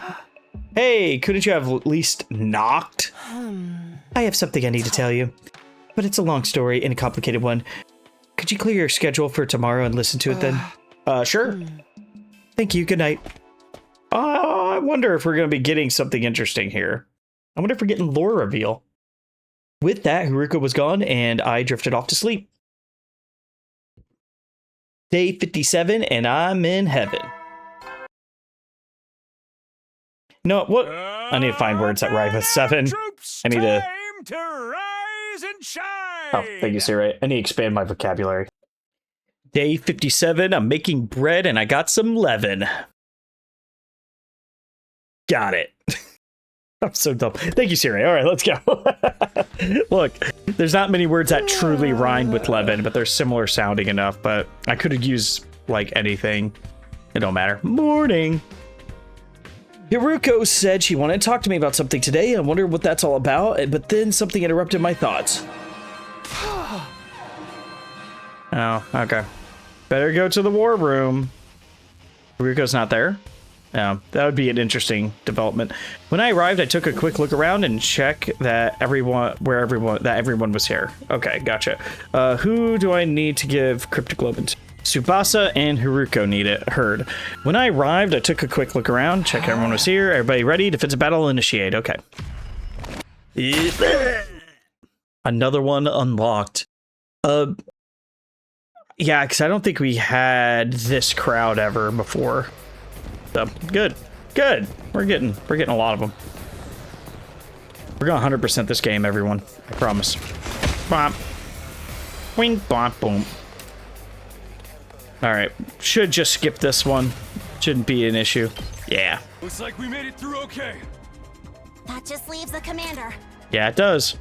Hey, couldn't you have at least knocked? I have something I need to tell you, but it's a long story and a complicated one. Could you clear your schedule for tomorrow and listen to it then? Sure. Thank you. Good night. I wonder if we're going to be getting something interesting here. I wonder if we're getting lore reveal. With that, Hiruko was gone and I drifted off to sleep. Day 57 and I'm in heaven. You know what? I need to find words that rhyme with 7. I need to rise and shine. Oh, thank you, Siri. I need to expand my vocabulary. Day 57, I'm making bread and I got some leaven. Got it. I'm so dumb. Thank you, Siri. All right, let's go. Look, there's not many words that truly rhyme with leaven, but they're similar sounding enough, but I could have used like anything. It don't matter. Morning. Hiruko said she wanted to talk to me about something today. I wonder what that's all about, but then something interrupted my thoughts. Oh, okay. Better go to the war room. Hiruko's not there? No, that would be an interesting development. When I arrived, I took a quick look around and checked that everyone was here. Okay, gotcha. Who do I need to give Cryptoglobe to? Tsubasa and Hiruko need it heard. When I arrived, I took a quick look around, checked everyone was here. Everybody ready? Defensive battle initiate. Okay. Another one unlocked. Yeah, because I don't think we had this crowd ever before. So, good. We're getting a lot of them. We're gonna 100% this game, everyone. I promise. Bomp. Wing, bomp, boom. All right, should just skip this one. Shouldn't be an issue. Yeah.
Looks like we made it through okay.
That just leaves the commander.
Yeah, it does.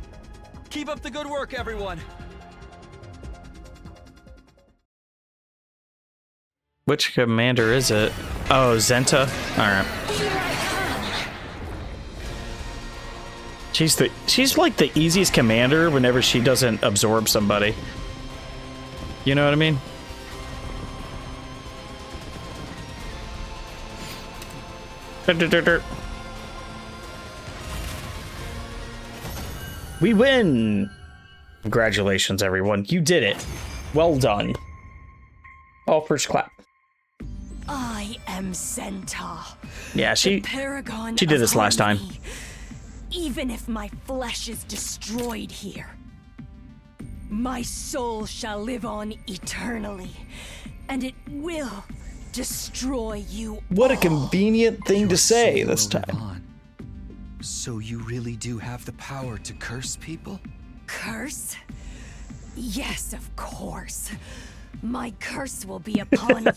Keep up the good work, everyone.
Which commander is it? Oh, Zenta. All right. She's like the easiest commander whenever she doesn't absorb somebody. You know what I mean? We win! Congratulations, everyone. You did it. Well done. Oh, first clap.
I am Zenta.
Yeah, she did this last time.
Even if my flesh is destroyed here, my soul shall live on eternally, and it will destroy you.
What a convenient thing to say this time.
So you really do have the power to curse people?
Curse? Yes, of course. My curse will be upon you.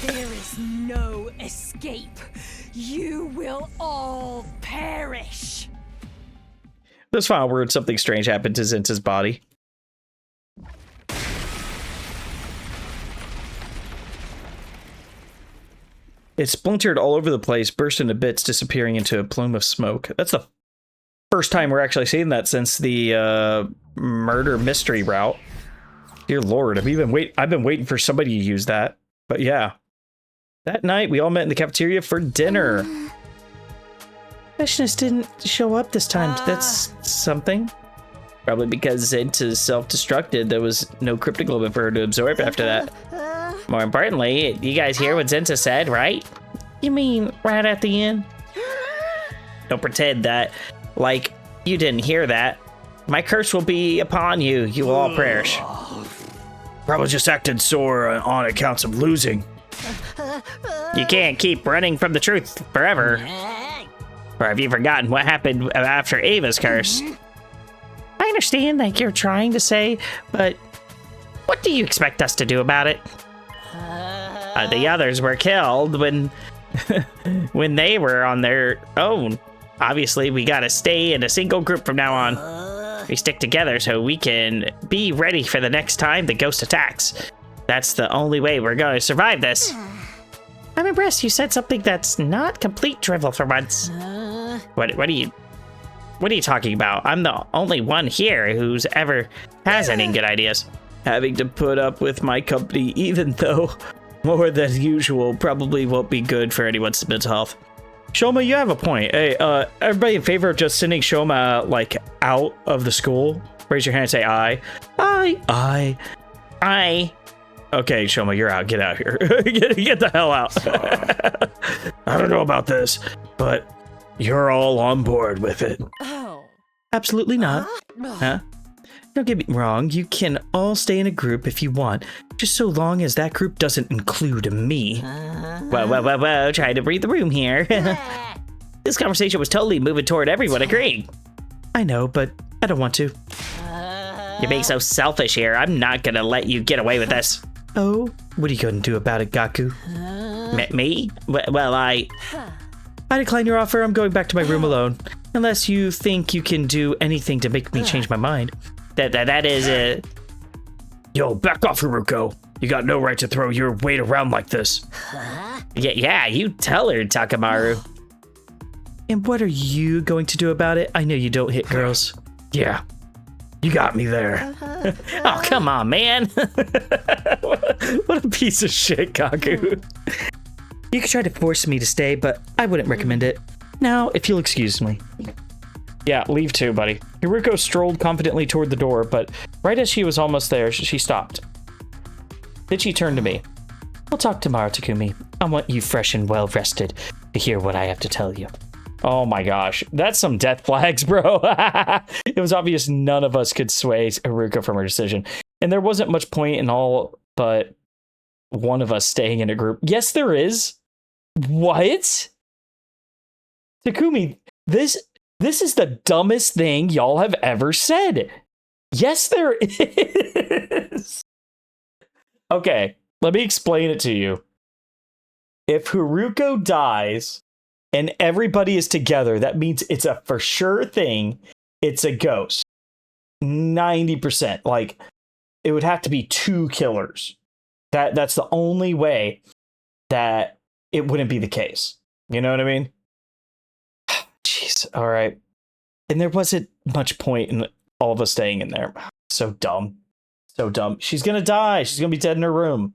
There is no escape. You will all perish.
This final word, something strange happened to Zinta's body. It splintered all over the place, burst into bits, disappearing into a plume of smoke. That's the first time we're actually seeing that since the murder mystery route. Dear Lord, I've been waiting for somebody to use that. But yeah. That night, we all met in the cafeteria for dinner.
Freshness didn't show up this time. That's something.
Probably because Zinta self-destructed. There was no cryptoglobin for her to absorb after that. More importantly, you guys hear what Zinta said, right?
You mean right at the end?
Don't pretend that, like, you didn't hear that. My curse will be upon you. You will all perish. Probably just acted sore on accounts of losing. You can't keep running from the truth forever. Or have you forgotten what happened after Ava's curse?
I understand like you're trying to say, but
What do you expect us to do about it? The others were killed when when they were on their own. Obviously, we gotta stay in a single group from now on. We stick together so we can be ready for the next time the ghost attacks. That's the only way we're gonna survive this. I'm impressed you said something that's not complete drivel for once. What are you talking about? I'm the only one here who's ever has any good ideas.
Having to put up with my company, even though more than usual, probably won't be good for anyone's mental health. Shoma, you have a point. Hey, everybody in favor of just sending Shoma, like, out of the school? Raise your hand and say aye. Aye. Okay, Shoma, you're out. Get out here. Get the hell out. I don't know about this, but you're all on board with it.
Oh.
absolutely not. Huh? Don't get me wrong, you can all stay in a group if you want, just so long as that group doesn't include me.
Whoa, trying to read the room here. This conversation was totally moving toward everyone agreeing.
I know, but I don't want to.
You're being so selfish here. I'm not gonna let you get away with this.
Oh? What are you gonna do about it, Gaku?
Me? Well, I
decline your offer. I'm going back to my room alone. Unless you think you can do anything to make me change my mind.
That is
Yo, back off, Hiruko. You got no right to throw your weight around like this.
Yeah, you tell her, Takamaru.
And what are you going to do about it? I know you don't hit girls.
Yeah, you got me there.
Oh, come on, man.
What a piece of shit, Kaku.
You could try to force me to stay, but I wouldn't recommend it. Now, if you'll excuse me.
Yeah, leave too, buddy. Hiruko strolled confidently toward the door, but right as she was almost there, she stopped. Then she turned to me.
We'll talk tomorrow, Takumi. I want you fresh and well-rested to hear what I have to tell you.
Oh my gosh, that's some death flags, bro. It was obvious none of us could sway Hiruko from her decision. And there wasn't much point in all but one of us staying in a group. Yes, there is. What? Takumi, this is the dumbest thing y'all have ever said. Yes, there is. Okay, let me explain it to you. If Hiruko dies and everybody is together, that means it's a for sure thing. It's a ghost. 90%. Like, it would have to be 2 killers. That's the only way that it wouldn't be the case. You know what I mean? Jeez. All right. And there wasn't much point in all of us staying in there. So dumb. So dumb. She's going to die. She's going to be dead in her room.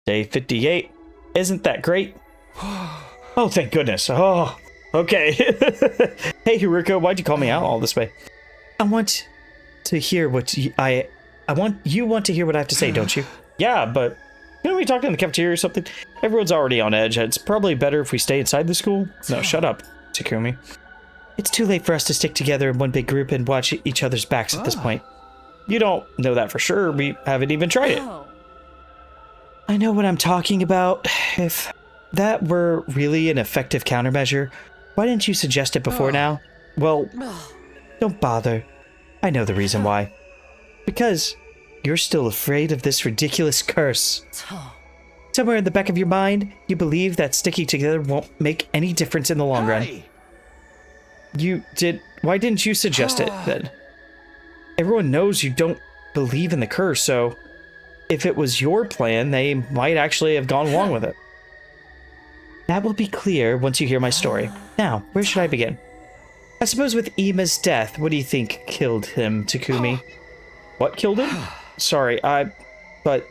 Day 58. Isn't that great? Oh, thank goodness. Oh, okay. Hey, Hiruko, why'd you call me out all this way?
I want to hear what you want to hear what I have to say, don't you?
Yeah, but we talked in the cafeteria or something? Everyone's already on edge. It's probably better if we stay inside the school. No, shut up, Takumi.
It's too late for us to stick together in one big group and watch each other's backs at this point.
You don't know that for sure. We haven't even tried it.
I know what I'm talking about. If that were really an effective countermeasure, why didn't you suggest it before now?
Well,
don't bother. I know the reason why. Because you're still afraid of this ridiculous curse. Somewhere in the back of your mind, you believe that sticking together won't make any difference in the long run. Why didn't you suggest it then? Everyone knows you don't believe in the curse, so if it was your plan, they might actually have gone along with it. That will be clear once you hear my story. Now, where should I begin? I suppose with Ima's death, what do you think killed him, Takumi? What killed him? Sorry, but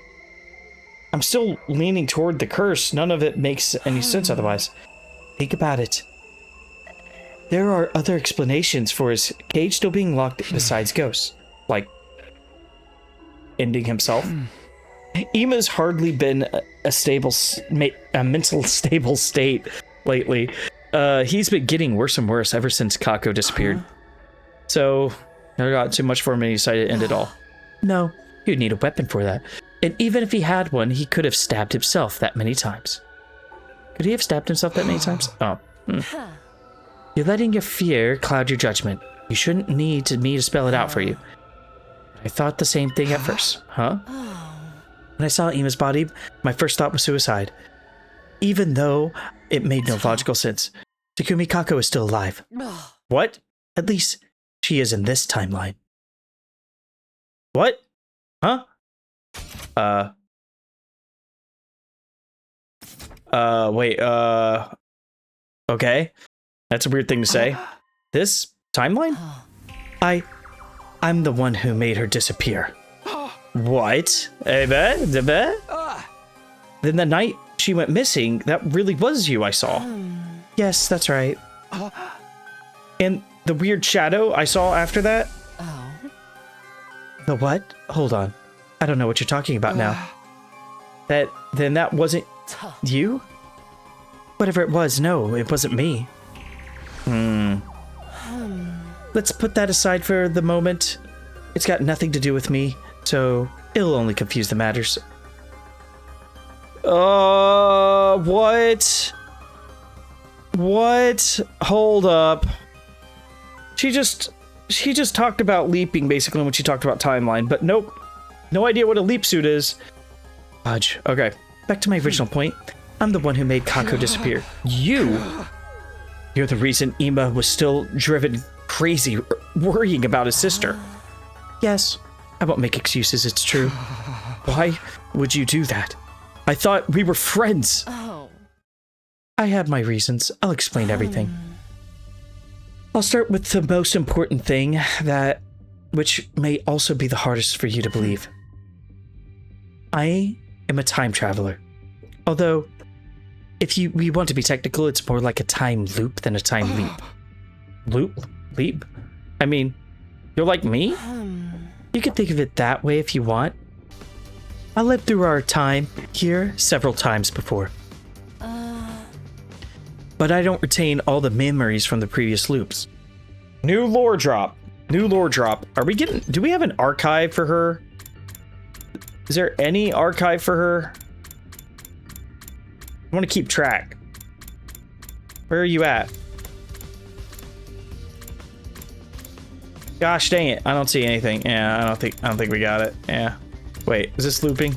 I'm still leaning toward the curse. None of it makes any sense otherwise. Think about it. There are other explanations for his cage still being locked besides ghosts. Like ending himself. Ima's hardly been a mental stable state lately. He's been getting worse and worse ever since Kako disappeared. So, I got too much for him and he decided to end it all. No, he'd need a weapon for that. And even if he had one, he could have stabbed himself that many times. Could he have stabbed himself that many times? Oh. You're letting your fear cloud your judgment. You shouldn't need me to spell it out for you. I thought the same thing at first. Huh? When I saw Ima's body, my first thought was suicide. Even though it made no logical sense. Takumi Kako is still alive. What? At least she is in this timeline. What? Huh? Wait, okay. That's a weird thing to say. This timeline? I'm the one who made her disappear. What? Then the night she went missing, that really was you I saw. Yes, that's right. And the weird shadow I saw after that? The what? Hold on. I don't know what you're talking about now. Then that wasn't you? Whatever it was, no, it wasn't me. Let's put that aside for the moment. It's got nothing to do with me, so it'll only confuse the matters. What? What? Hold up. She just talked about leaping basically when she talked about timeline, but nope. No idea what a leap suit is. Fudge. Okay, back to my original point. I'm the one who made Kako disappear. You're the reason Ima was still driven crazy, worrying about his sister. Yes, I won't make excuses, it's true. Why would you do that? I thought we were friends. I had my reasons. I'll explain everything. I'll start with the most important thing, which may also be the hardest for you to believe. I am a time traveler. Although, if we want to be technical, it's more like a time loop than a time leap. Leap? I mean, you're like me? You could think of it that way if you want. I lived through our time here several times before. But I don't retain all the memories from the previous loops. New lore drop. New lore drop. Do we have an archive for her? Is there any archive for her? I want to keep track. Where are you at? Gosh dang it, I don't see anything. Yeah, I don't think we got it. Yeah. Wait, is this looping?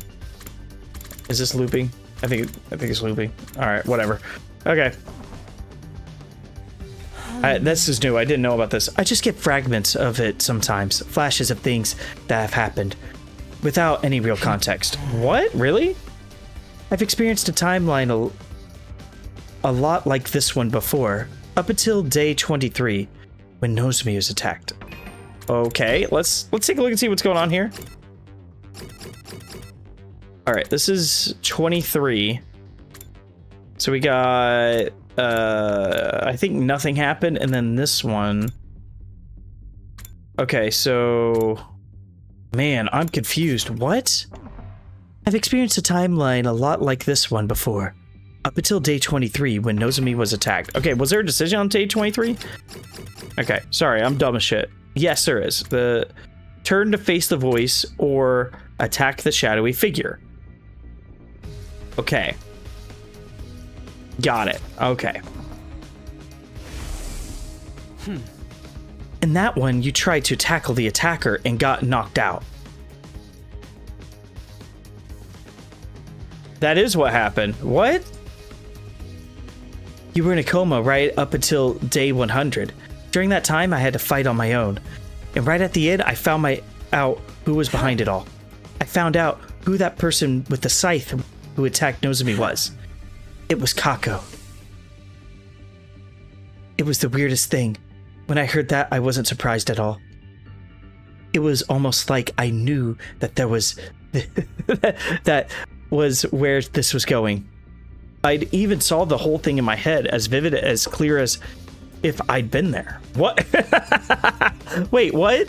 Is this looping? I think it's looping. Alright, whatever. Okay. This is new. I didn't know about this. I just get fragments of it sometimes. Flashes of things that have happened. Without any real context. What? Really? I've experienced a timeline a lot like this one before. Up until day 23. When Nozomi was attacked. Okay, let's take a look and see what's going on here. Alright, this is 23. So we got... I think nothing happened, and then this one... Okay, so... Man, I'm confused. What? I've experienced a timeline a lot like this one before. Up until day 23, when Nozomi was attacked. Okay, was there a decision on day 23? Okay, sorry, I'm dumb as shit. Yes, there is. The turn to face the voice or attack the shadowy figure. Okay. Got it. Okay. In that one, you tried to tackle the attacker and got knocked out.
That is what happened. What?
You were in a coma right up until day 100. During that time, I had to fight on my own. And right at the end, I found out who was behind it all. I found out who that person with the scythe who attacked Nozomi was. It was Kako. It was the weirdest thing. When I heard that, I wasn't surprised at all. It was almost like I knew that there was... that was where this was going. I'd even saw the whole thing in my head, as vivid, as clear as if I'd been there. What? Wait, what?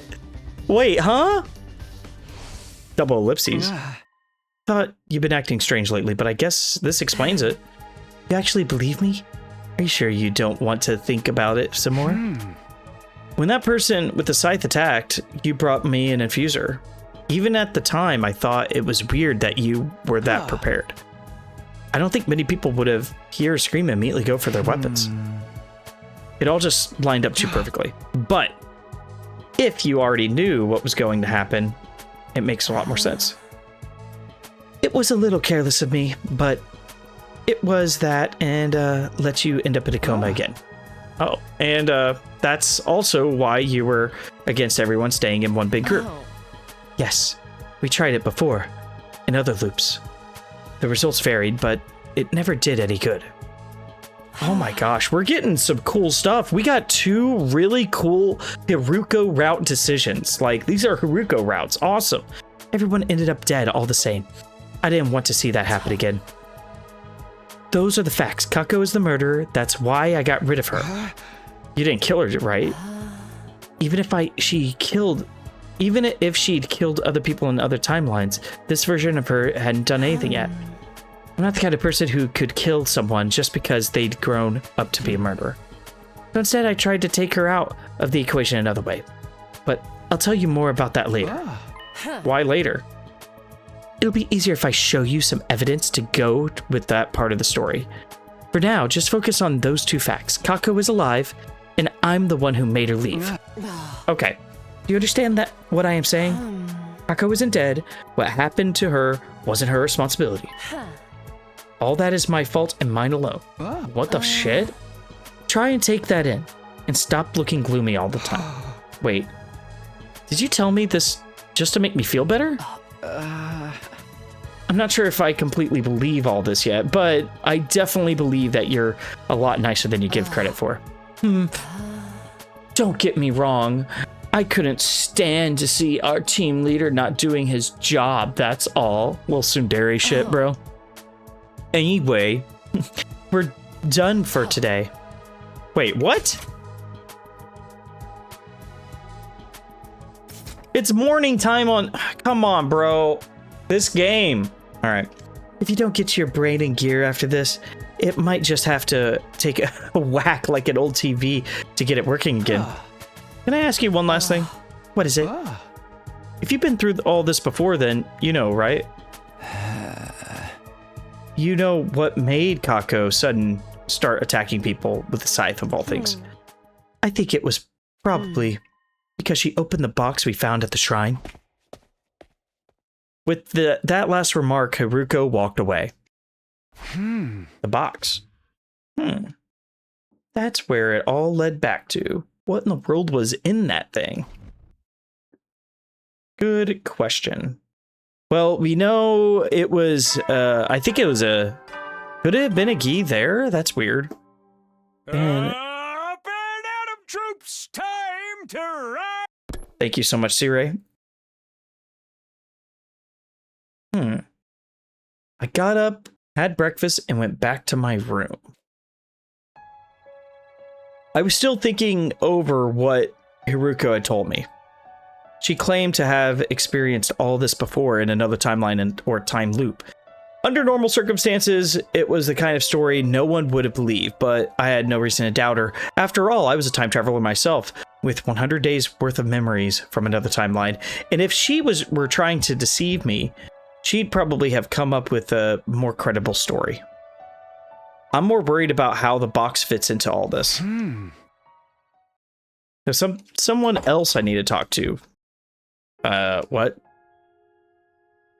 Wait, huh? Double ellipses. Thought you've been acting strange lately, but I guess this explains it. You actually believe me? Are you sure you don't want to think about it some more? When that person with the scythe attacked, you brought me an infuser. Even at the time, I thought it was weird that you were that prepared. I don't think many people would have hear a scream and immediately go for their weapons. It all just lined up too perfectly. But if you already knew what was going to happen, it makes a lot more sense. It was a little careless of me, but it was that, and let you end up in a coma again. Oh, and that's also why you were against everyone staying in one big group. Yes, we tried it before, in other loops. The results varied, but it never did any good. Oh my gosh, we're getting some cool stuff. We got 2 really cool Hiruko route decisions. Like, these are Hiruko routes. Awesome. Everyone ended up dead all the same. I didn't want to see that happen again. Those are the facts. Kako is the murderer. That's why I got rid of her. You didn't kill her, right? Even if she'd killed other people in other timelines, this version of her hadn't done anything yet. I'm not the kind of person who could kill someone just because they'd grown up to be a murderer. So instead, I tried to take her out of the equation another way. But I'll tell you more about that later.
Why later?
It'll be easier if I show you some evidence to go with that part of the story. For now, just focus on those 2 facts. Kako is alive, and I'm the one who made her leave.
Okay.
Do you understand that what I am saying? Kako isn't dead. What happened to her wasn't her responsibility. All that is my fault and mine alone.
What the shit?
Try and take that in, and stop looking gloomy all the time.
Wait. Did you tell me this just to make me feel better? I'm not sure if I completely believe all this yet, but I definitely believe that you're a lot nicer than you give credit for. Don't get me wrong. I couldn't stand to see our team leader not doing his job, that's all. Little tsundere shit, bro. Anyway, we're done for today. Wait, what? It's morning time on... Come on, bro. This game. All right. If you don't get your brain in gear after this, it might just have to take a whack like an old TV to get it working again. Can I ask you one last thing?
What is it?
If you've been through all this before, then you know, right? You know what made Kako sudden start attacking people with the scythe of all things.
I think it was probably because she opened the box we found at the shrine.
With that last remark, Hiruko walked away. The box. That's where it all led back to. What in the world was in that thing? Good question. Well, we know it was, I think it was could it have been a gi there? That's weird. And,
Up and Adam troops, time to ride!
thank you so much, Sire. I got up, had breakfast, and went back to my room. I was still thinking over what Hiruko had told me. She claimed to have experienced all this before in another timeline or time loop. Under normal circumstances, it was the kind of story no one would have believed, but I had no reason to doubt her. After all, I was a time traveler myself, with 100 days worth of memories from another timeline, and if she were trying to deceive me, she'd probably have come up with a more credible story. I'm more worried about how the box fits into all this. There's someone else I need to talk to. What?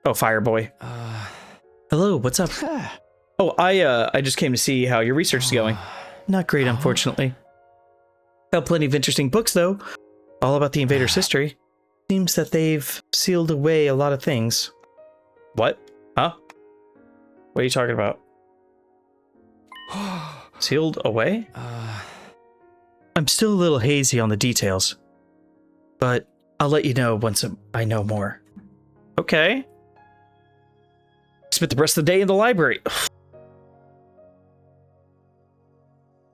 Oh, Fireboy.
Hello, what's up?
Oh, I just came to see how your research is going.
Not great, unfortunately. Found plenty of interesting books, though. All about the invaders' history. Seems that they've sealed away a lot of things.
What? Huh? What are you talking about? Sealed away?
I'm still a little hazy on the details, but I'll let you know once I know more.
Okay. Spent the rest of the day in the library.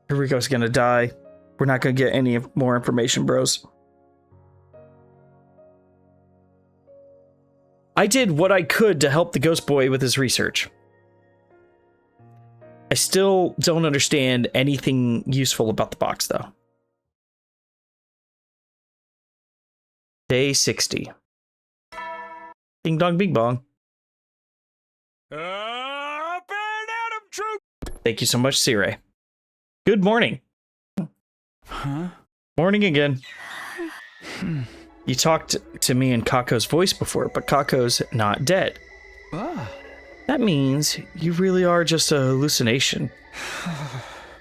Hiruko's gonna die. We're not gonna get any more information, bros. I did what I could to help the ghost boy with his research. I still don't understand anything useful about the box, though. Day 60. Ding dong, bing bong. Thank you so much, Sire. Good morning.
Huh?
Morning again. You talked to me in Kako's voice before, but Kako's not dead.
Ah.
That means you really are just a hallucination.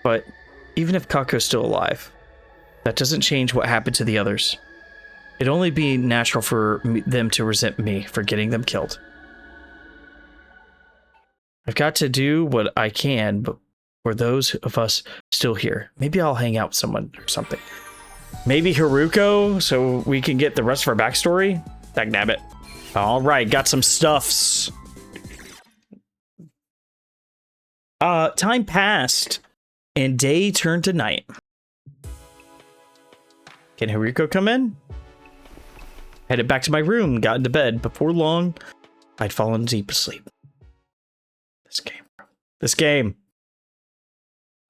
But even if Kako's still alive, that doesn't change what happened to the others. It'd only be natural for them to resent me for getting them killed. I've got to do what I can, but for those of us still here, maybe I'll hang out with someone or something. Maybe Hiruko, so we can get the rest of our backstory? Dagnabbit. Alright, got some stuffs. Time passed, and day turned to night. Can Hiruko come in? Headed back to my room, got into bed. Before long, I'd fallen deep asleep. This game.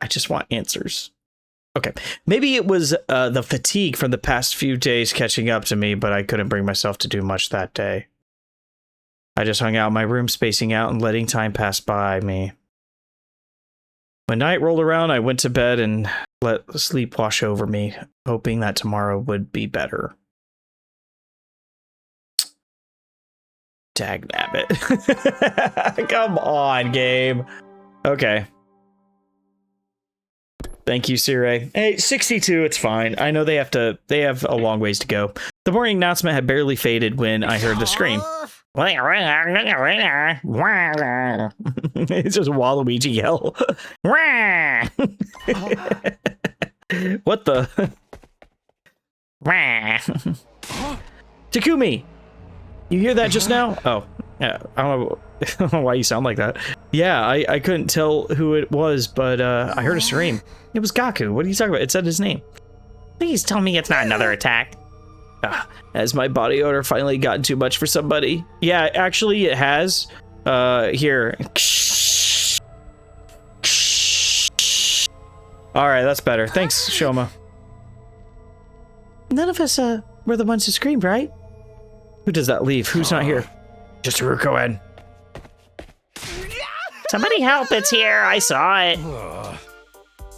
I just want answers. Okay, maybe it was the fatigue from the past few days catching up to me, but I couldn't bring myself to do much that day. I just hung out in my room, spacing out and letting time pass by me. When night rolled around, I went to bed and let sleep wash over me, hoping that tomorrow would be better. Dagnabbit. Come on, game. Okay. Thank you, Sire. Hey, 62, it's fine. I know they have a long ways to go. The morning announcement had barely faded when I heard the scream. It's just Waluigi yell. What the? Takumi! You hear that just now? Oh, yeah. I don't know why you sound like that. Yeah, I couldn't tell who it was, but I heard a scream. It was Kako. What are you talking about? It said his name. Please tell me it's not another attack. Has my body odor finally gotten too much for somebody? Yeah, actually it has. Here. Alright, that's better. Thanks, Shoma.
None of us were the ones who screamed, right?
Who does that leave? Who's not here? Just Hiruko in.
Somebody help, it's here. I saw it.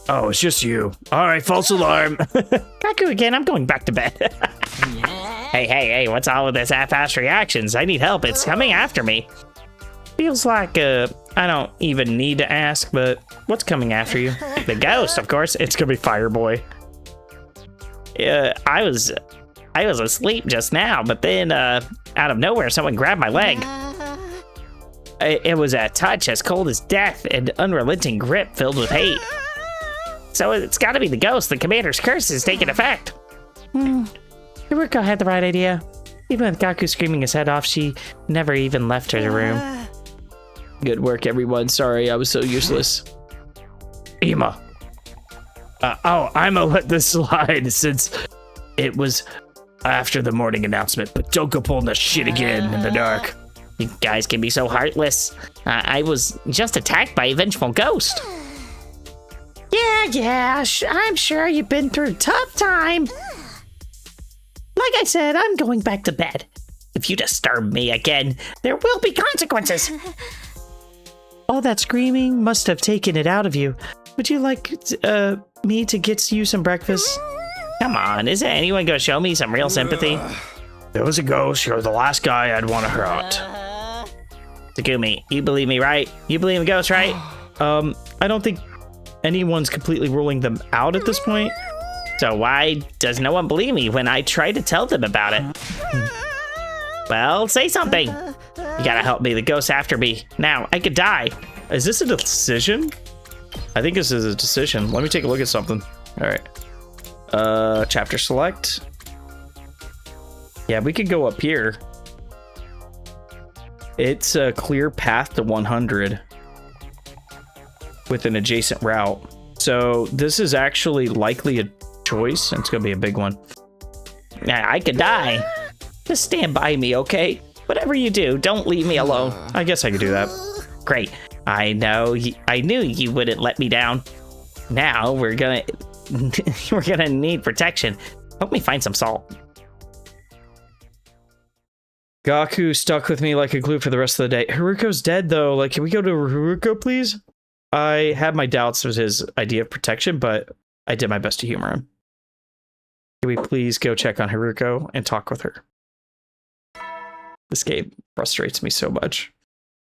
Oh, it's just you. Alright, false alarm.
Kako again, I'm going back to bed. Hey, what's all with this half-assed reactions? I need help, it's coming after me. Feels like, I don't even need to ask, but what's coming after you? The ghost, of course.
It's gonna be Fireboy.
I was asleep just now, but then, out of nowhere, someone grabbed my leg. It was a touch as cold as death and unrelenting grip filled with hate. So it's gotta be the ghost. The commander's curse is taking effect.
Hiruko had the right idea. Even with Kako screaming his head off, she never even left her room.
Good work, everyone. Sorry, I was so useless. Ima. I'm gonna let this slide since it was after the morning announcement, but don't go pulling the shit again in the dark.
You guys can be so heartless. I was just attacked by a vengeful ghost.
Yeah, I'm sure you've been through a tough time.
Like I said, I'm going back to bed. If you disturb me again, there will be consequences.
All that screaming must have taken it out of you. Would you like me to get you some breakfast?
Come on, isn't anyone gonna show me some real sympathy?
There was a ghost. You're the last guy I'd want to hurt.
Takumi, you believe me, right? You believe in ghosts, right?
I don't think anyone's completely ruling them out at this point.
So why does no one believe me when I try to tell them about it? Well, say something. You gotta help me. The ghost's after me. Now, I could die.
Is this a decision? I think this is a decision. Let me take a look at something. All right. Chapter select. Yeah, we could go up here. It's a clear path to 100 with an adjacent route. So this is actually likely a choice. It's gonna be a big one.
I could die. Just stand by me, okay? Whatever you do, don't leave me alone.
I guess I could do that.
Great. I knew you wouldn't let me down. Now we're gonna need protection. Help me find some salt.
Gaku stuck with me like a glue for the rest of the day. Hiruko's dead though. Like, can we go to Hiruko, please? I had my doubts with his idea of protection, but I did my best to humor him. Can we please go check on Hiruko and talk with her? This game frustrates me so much.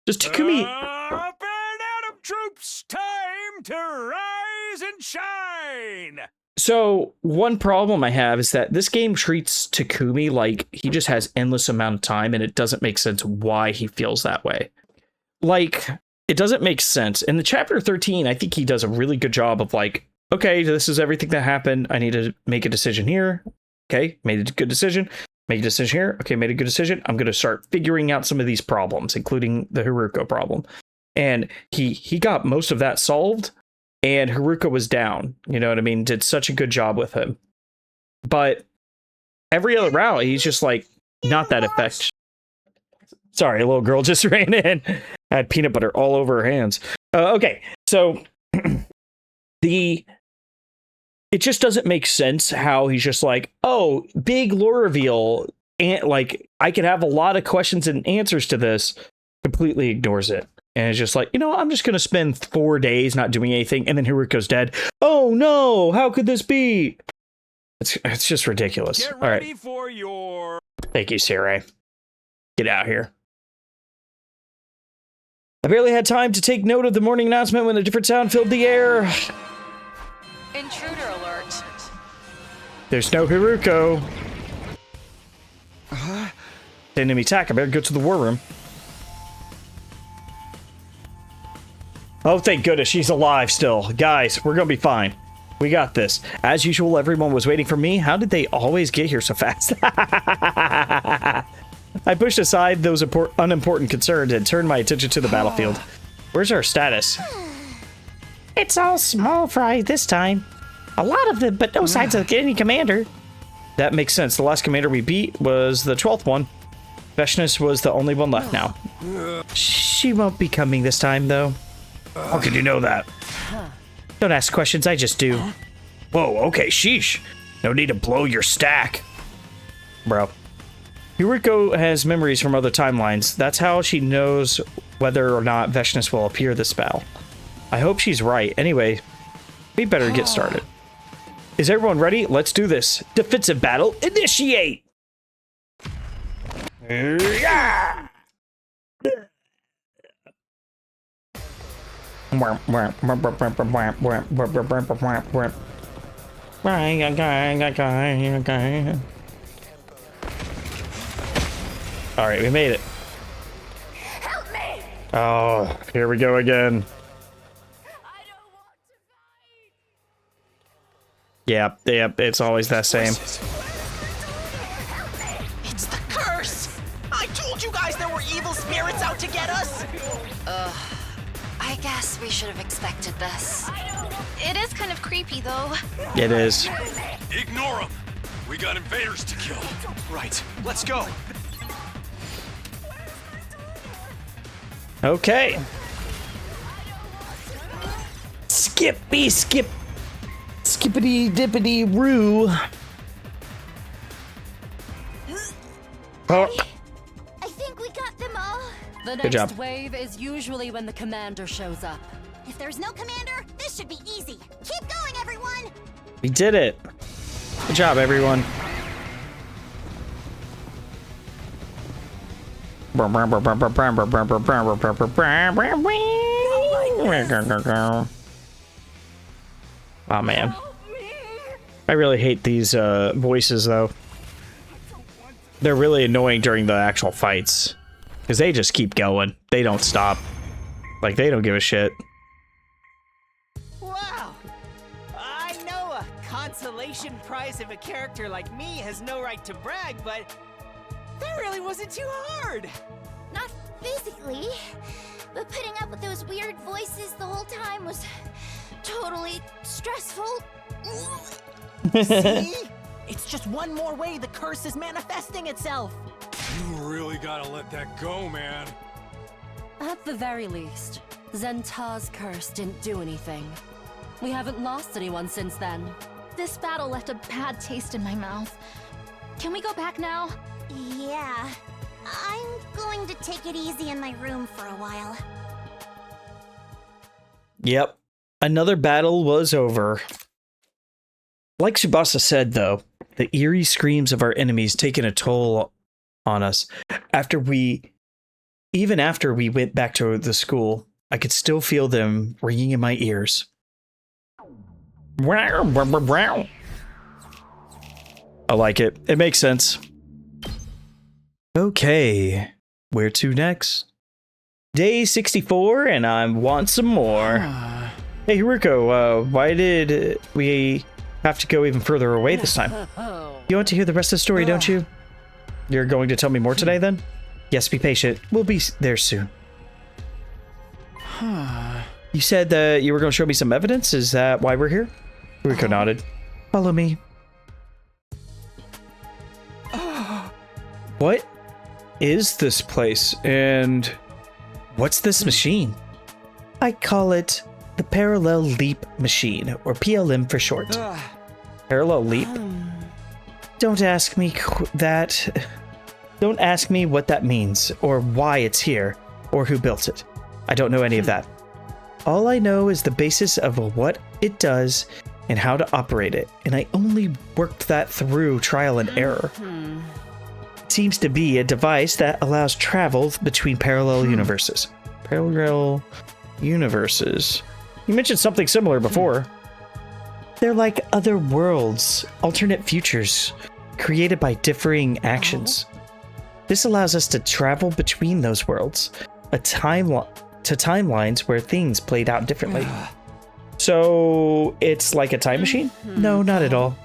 Just Takumi.
Up and Adam troops, time to rise and shine.
So one problem I have is that this game treats Takumi like he just has endless amount of time, and it doesn't make sense why he feels that way. Like, it doesn't make sense. In the chapter 13, I think he does a really good job of like, okay, this is everything that happened. I need to make a decision here. Okay, made a good decision. Make a decision here. Okay, made a good decision. I'm going to start figuring out some of these problems, including the Hiruko problem. And he got most of that solved, and Hiruko was down. You know what I mean? Did such a good job with him. But every other route, he's just like, not that effective. Sorry, a little girl just ran in. Had peanut butter all over her hands. Okay, so it just doesn't make sense how he's just like, oh, big lore reveal, and like I could have a lot of questions and answers to this. Completely ignores it, and it's just like, you know, I'm just gonna spend 4 days not doing anything, and then Hiruko's dead. Oh no, how could this be? It's just ridiculous.
Get
All
ready
right,
for your...
Thank you, Sarai. Get out here. I barely had time to take note of the morning announcement when a different sound filled the air.
Intruder alert.
There's no Hiruko. Enemy attack. I better go to the war room. Oh, thank goodness she's alive still. Guys, we're gonna be fine. We got this. As usual, everyone was waiting for me. How did they always get here so fast? I pushed aside those unimportant concerns and turned my attention to the battlefield. Where's our status?
It's all small fry this time. A lot of them, but no signs of any commander.
That makes sense. The last commander we beat was the 12th one. Veshness was the only one left now.
She won't be coming this time, though.
How could you know that?
Don't ask questions, I just do.
Whoa, okay, sheesh. No need to blow your stack. Bro. Hiruko has memories from other timelines. That's how she knows whether or not Veshness will appear this battle. I hope she's right. Anyway, we better get started. Is everyone ready? Let's do this. Defensive battle, initiate! Yeah! All right, we made it.
Help me!
Oh, here we go again. Yep, it's always that same.
It's the curse! I told you guys there were evil spirits out to get us!
I guess we should have expected this.
It is kind of creepy, though.
It is.
Ignore them. We got invaders to kill.
Right, let's go.
Okay. Skippy skip. Skippity dippity roo. Oh.
I think we got them all.
The
Good job.
next wave is usually when the commander shows up.
If there's no commander, this should be easy. Keep going, everyone!
We did it. Good job, everyone. Oh man, I really hate these voices though. They're really annoying during the actual fights because they just keep going. They don't stop. Like they don't give a shit.
Wow! I know a consolation prize of a character like me has no right to brag, but that really wasn't too hard.
Not physically, but putting up with those weird voices the whole time was totally stressful.
See? It's just one more way the curse is manifesting itself.
You really gotta let that go, man.
At the very least, Zenta's curse didn't do anything. We haven't lost anyone since then.
This battle left a bad taste in my mouth. Can we go back now?
Yeah. I'm going to take it easy in my room for a while.
Yep. Another battle was over. Like Tsubasa said, though, the eerie screams of our enemies taken a toll on us. Even after we went back to the school, I could still feel them ringing in my ears. I like it. It makes sense. Okay, where to next? Day 64, and I want some more. Hey, Hiruko, why did we have to go even further away this time? You want to hear the rest of the story, don't you? You're going to tell me more today, then? Yes, be patient. We'll be there soon. You said that you were going to show me some evidence? Is that why we're here? Hiruko nodded. Follow me. What is this place, and what's this machine? I call it the Parallel Leap Machine, or PLM for short. Parallel Leap? Don't ask me that. Don't ask me what that means, or why it's here, or who built it. I don't know any of that. All I know is the basis of what it does and how to operate it, and I only worked that through trial and error. It seems to be a device that allows travel between parallel universes. Parallel universes. You mentioned something similar before. They're like other worlds, alternate futures, created by differing actions. This allows us to travel between those worlds, to timelines where things played out differently. So it's like a time machine? No, not at all.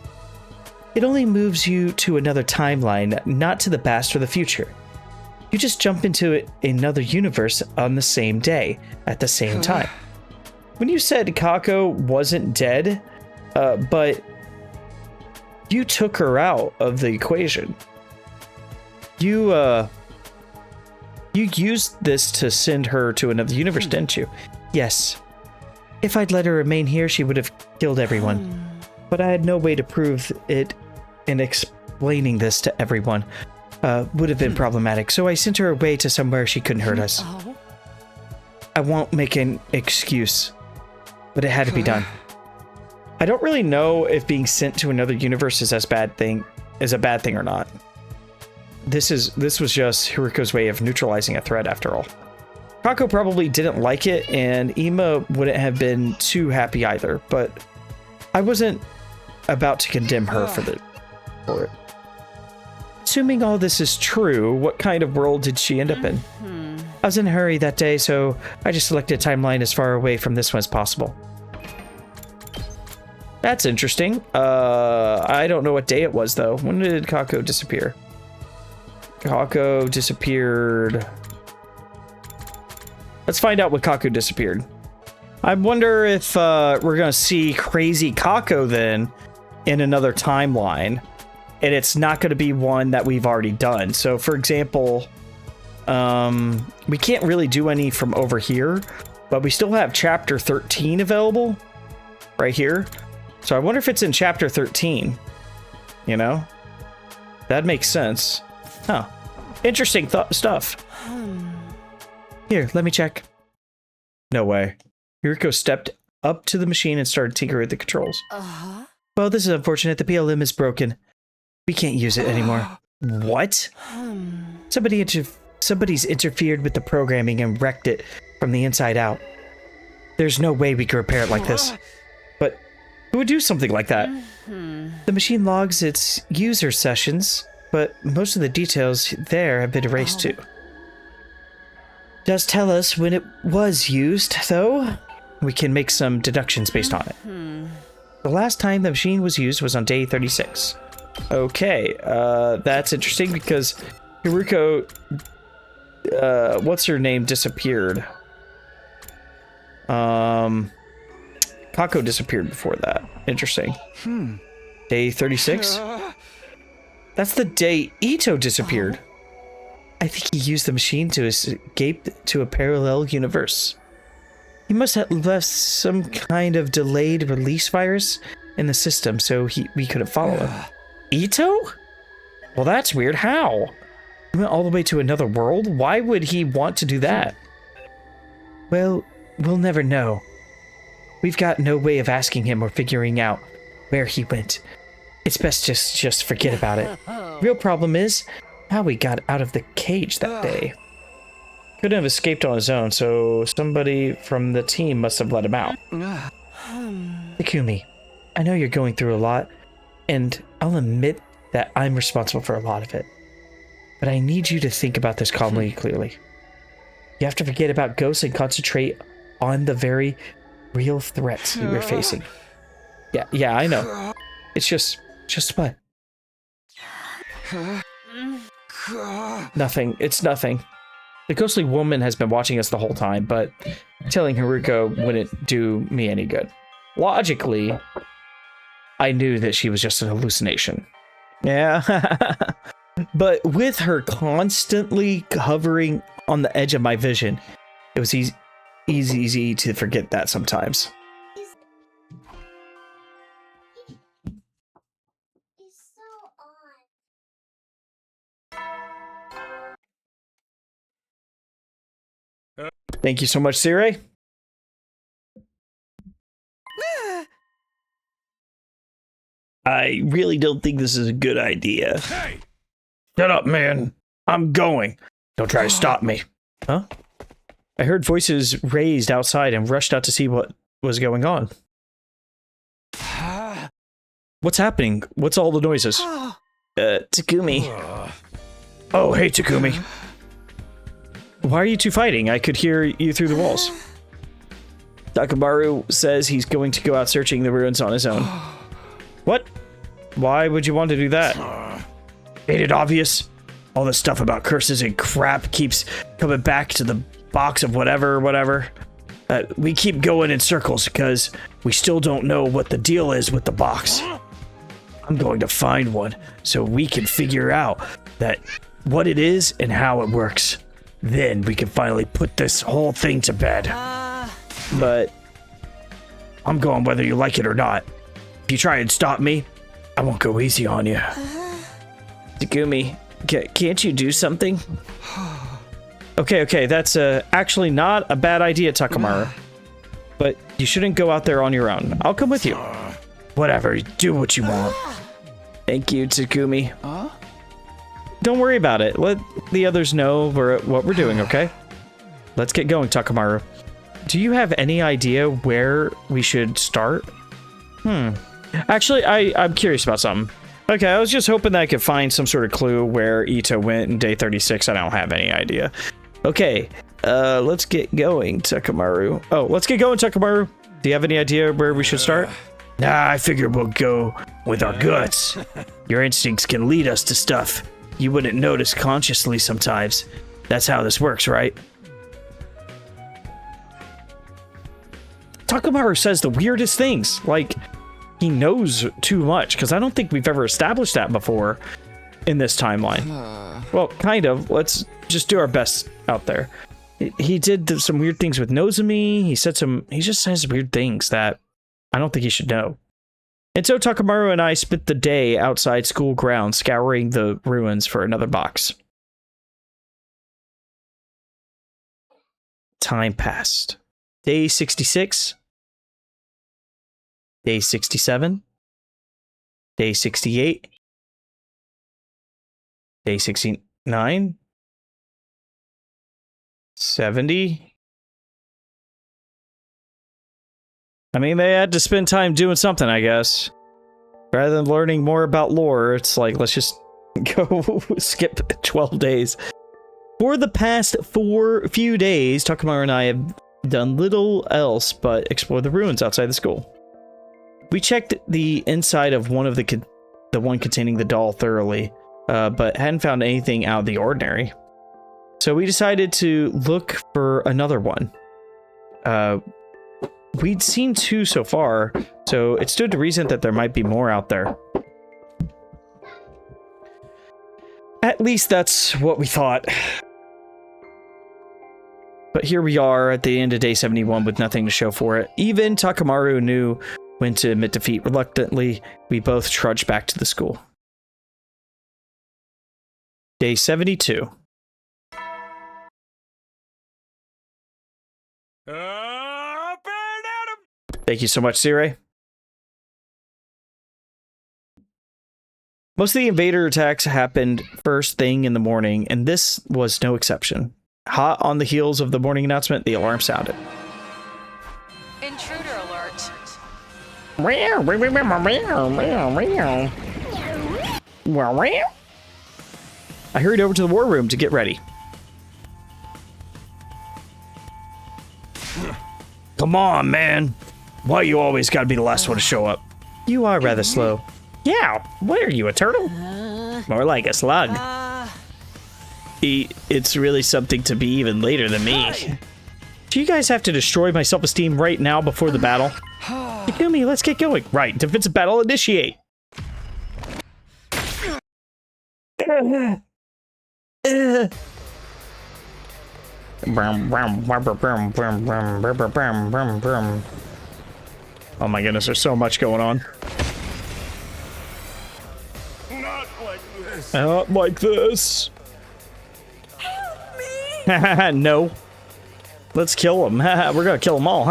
It only moves you to another timeline, not to the past or the future. You just jump into another universe on the same day, at the same time. When you said Kako wasn't dead, but you took her out of the equation. You used this to send her to another universe, didn't you? Yes. If I'd let her remain here, she would have killed everyone. But I had no way to prove it, and explaining this to everyone would have been problematic, so I sent her away to somewhere she couldn't hurt us. I won't make an excuse, but it had to be done. I don't really know if being sent to another universe is a bad thing or not. This was just Hiruko's way of neutralizing a threat, after all. Kako probably didn't like it, and Ima wouldn't have been too happy either, but I wasn't about to condemn her for it. Assuming all this is true, what kind of world did she end up in? I was in a hurry that day, so I just selected a timeline as far away from this one as possible. That's interesting. I don't know what day it was, though. When did Kako disappear? Kako disappeared... Let's find out when Kako disappeared. I wonder if we're going to see crazy Kako then in another timeline. And it's not going to be one that we've already done. So, for example, we can't really do any from over here. But we still have Chapter 13 available. Right here. So I wonder if it's in Chapter 13. You know? That makes sense. Huh. Interesting stuff. Here, let me check. No way. Hiruko stepped up to the machine and started tinkering with the controls. Well, this is unfortunate. The PLM is broken. We can't use it anymore. What? Somebody
somebody's interfered with the programming and wrecked it from the inside out. There's no way we could repair it like this.
But who would do something like that?
The machine logs its user sessions, but most of the details there have been erased too. Does tell us when it was used, though. We can make some deductions based on it. The last time the machine was used was on day 36.
Okay, that's interesting because Hiruko, what's her name, disappeared. Kako disappeared before that. Interesting. Day 36? That's the day Ito disappeared.
I think he used the machine to escape to a parallel universe. He must have left some kind of delayed release virus in the system so we couldn't follow him.
Ito? Well, that's weird. How?
He went all the way to another world?
Why would he want to do that?
Well, we'll never know. We've got no way of asking him or figuring out where he went. It's best just forget about it. Real problem is how he got out of the cage that day.
Couldn't have escaped on his own, so somebody from the team must have let him out.
Takumi, I know you're going through a lot, and I'll admit that I'm responsible for a lot of it. But I need you to think about this calmly and clearly. You have to forget about ghosts and concentrate on the very real threats that we're facing.
Yeah, I know. It's just what? Nothing. It's nothing. The ghostly woman has been watching us the whole time, but telling Hiruko wouldn't do me any good. Logically, I knew that she was just an hallucination. Yeah. But with her constantly hovering on the edge of my vision, it was easy to forget that sometimes. Thank you so much, Siri. I really don't think this is a good idea.
Hey!
Shut up, man. I'm going. Don't try to stop me. Huh? I heard voices raised outside and rushed out to see what was going on. What's happening? What's all the noises?
Takumi.
Oh, hey, Takumi. Why are you two fighting? I could hear you through the walls. Takamaru says he's going to go out searching the ruins on his own. What? Why would you want to do that? Ain't it obvious? All this stuff about curses and crap keeps coming back to the box of whatever. We keep going in circles because we still don't know what the deal is with the box. I'm going to find one so we can figure out what it is and how it works. Then we can finally put this whole thing to bed. But I'm going whether you like it or not. If you try and stop me, I won't go easy on you. Takumi, can't you do something? Okay, that's actually not a bad idea, Takamaru. But you shouldn't go out there on your own. I'll come with you. Whatever, do what you want. Thank you, Takumi. Don't worry about it. Let the others know what we're doing, okay? Let's get going, Takamaru. Do you have any idea where we should start? Actually, I'm curious about something. Okay, I was just hoping that I could find some sort of clue where Ito went in day 36. I don't have any idea. Okay, let's get going, Takamaru. Oh, let's get going, Takamaru. Do you have any idea where we should start? Nah, I figure we'll go with our guts. Your instincts can lead us to stuff you wouldn't notice consciously sometimes. That's how this works, right? Takamaru says the weirdest things. Like, he knows too much, because I don't think we've ever established that before in this timeline. Well, kind of. Let's just do our best out there. He did some weird things with Nozomi. He just says weird things that I don't think he should know. And so Takamaru and I spent the day outside school grounds scouring the ruins for another box. Time passed. Day 66. Day 67. Day 68. Day 69. 70? I mean, they had to spend time doing something, I guess. Rather than learning more about lore, it's like, let's just go skip 12 days. For the past few days, Takamaru and I have done little else but explore the ruins outside the school. We checked the inside of one of the one containing the doll thoroughly, but hadn't found anything out of the ordinary. So we decided to look for another one. We'd seen 2 so far, so it stood to reason that there might be more out there. At least that's what we thought. But here we are at the end of day 71 with nothing to show for it. Even Takamaru knew when to admit defeat. Reluctantly, we both trudged back to the school. Day 72. Thank you so much, Sire. Most of the invader attacks happened first thing in the morning, and this was no exception. Hot on the heels of the morning announcement, the alarm sounded.
Intruder alert.
I hurried over to the war room to get ready. Come on, man. Why you always gotta be the last one to show up? You are rather slow. Yeah, what are you, a turtle? More like a slug. It's really something to be even later than me. Do you guys have to destroy my self-esteem right now before the battle? Takumi, let's get going. Right, defensive battle initiate. Oh my goodness, there's so much going on.
Not like this.
Not like this.
Help me!
No. Let's kill them. We're gonna kill them all.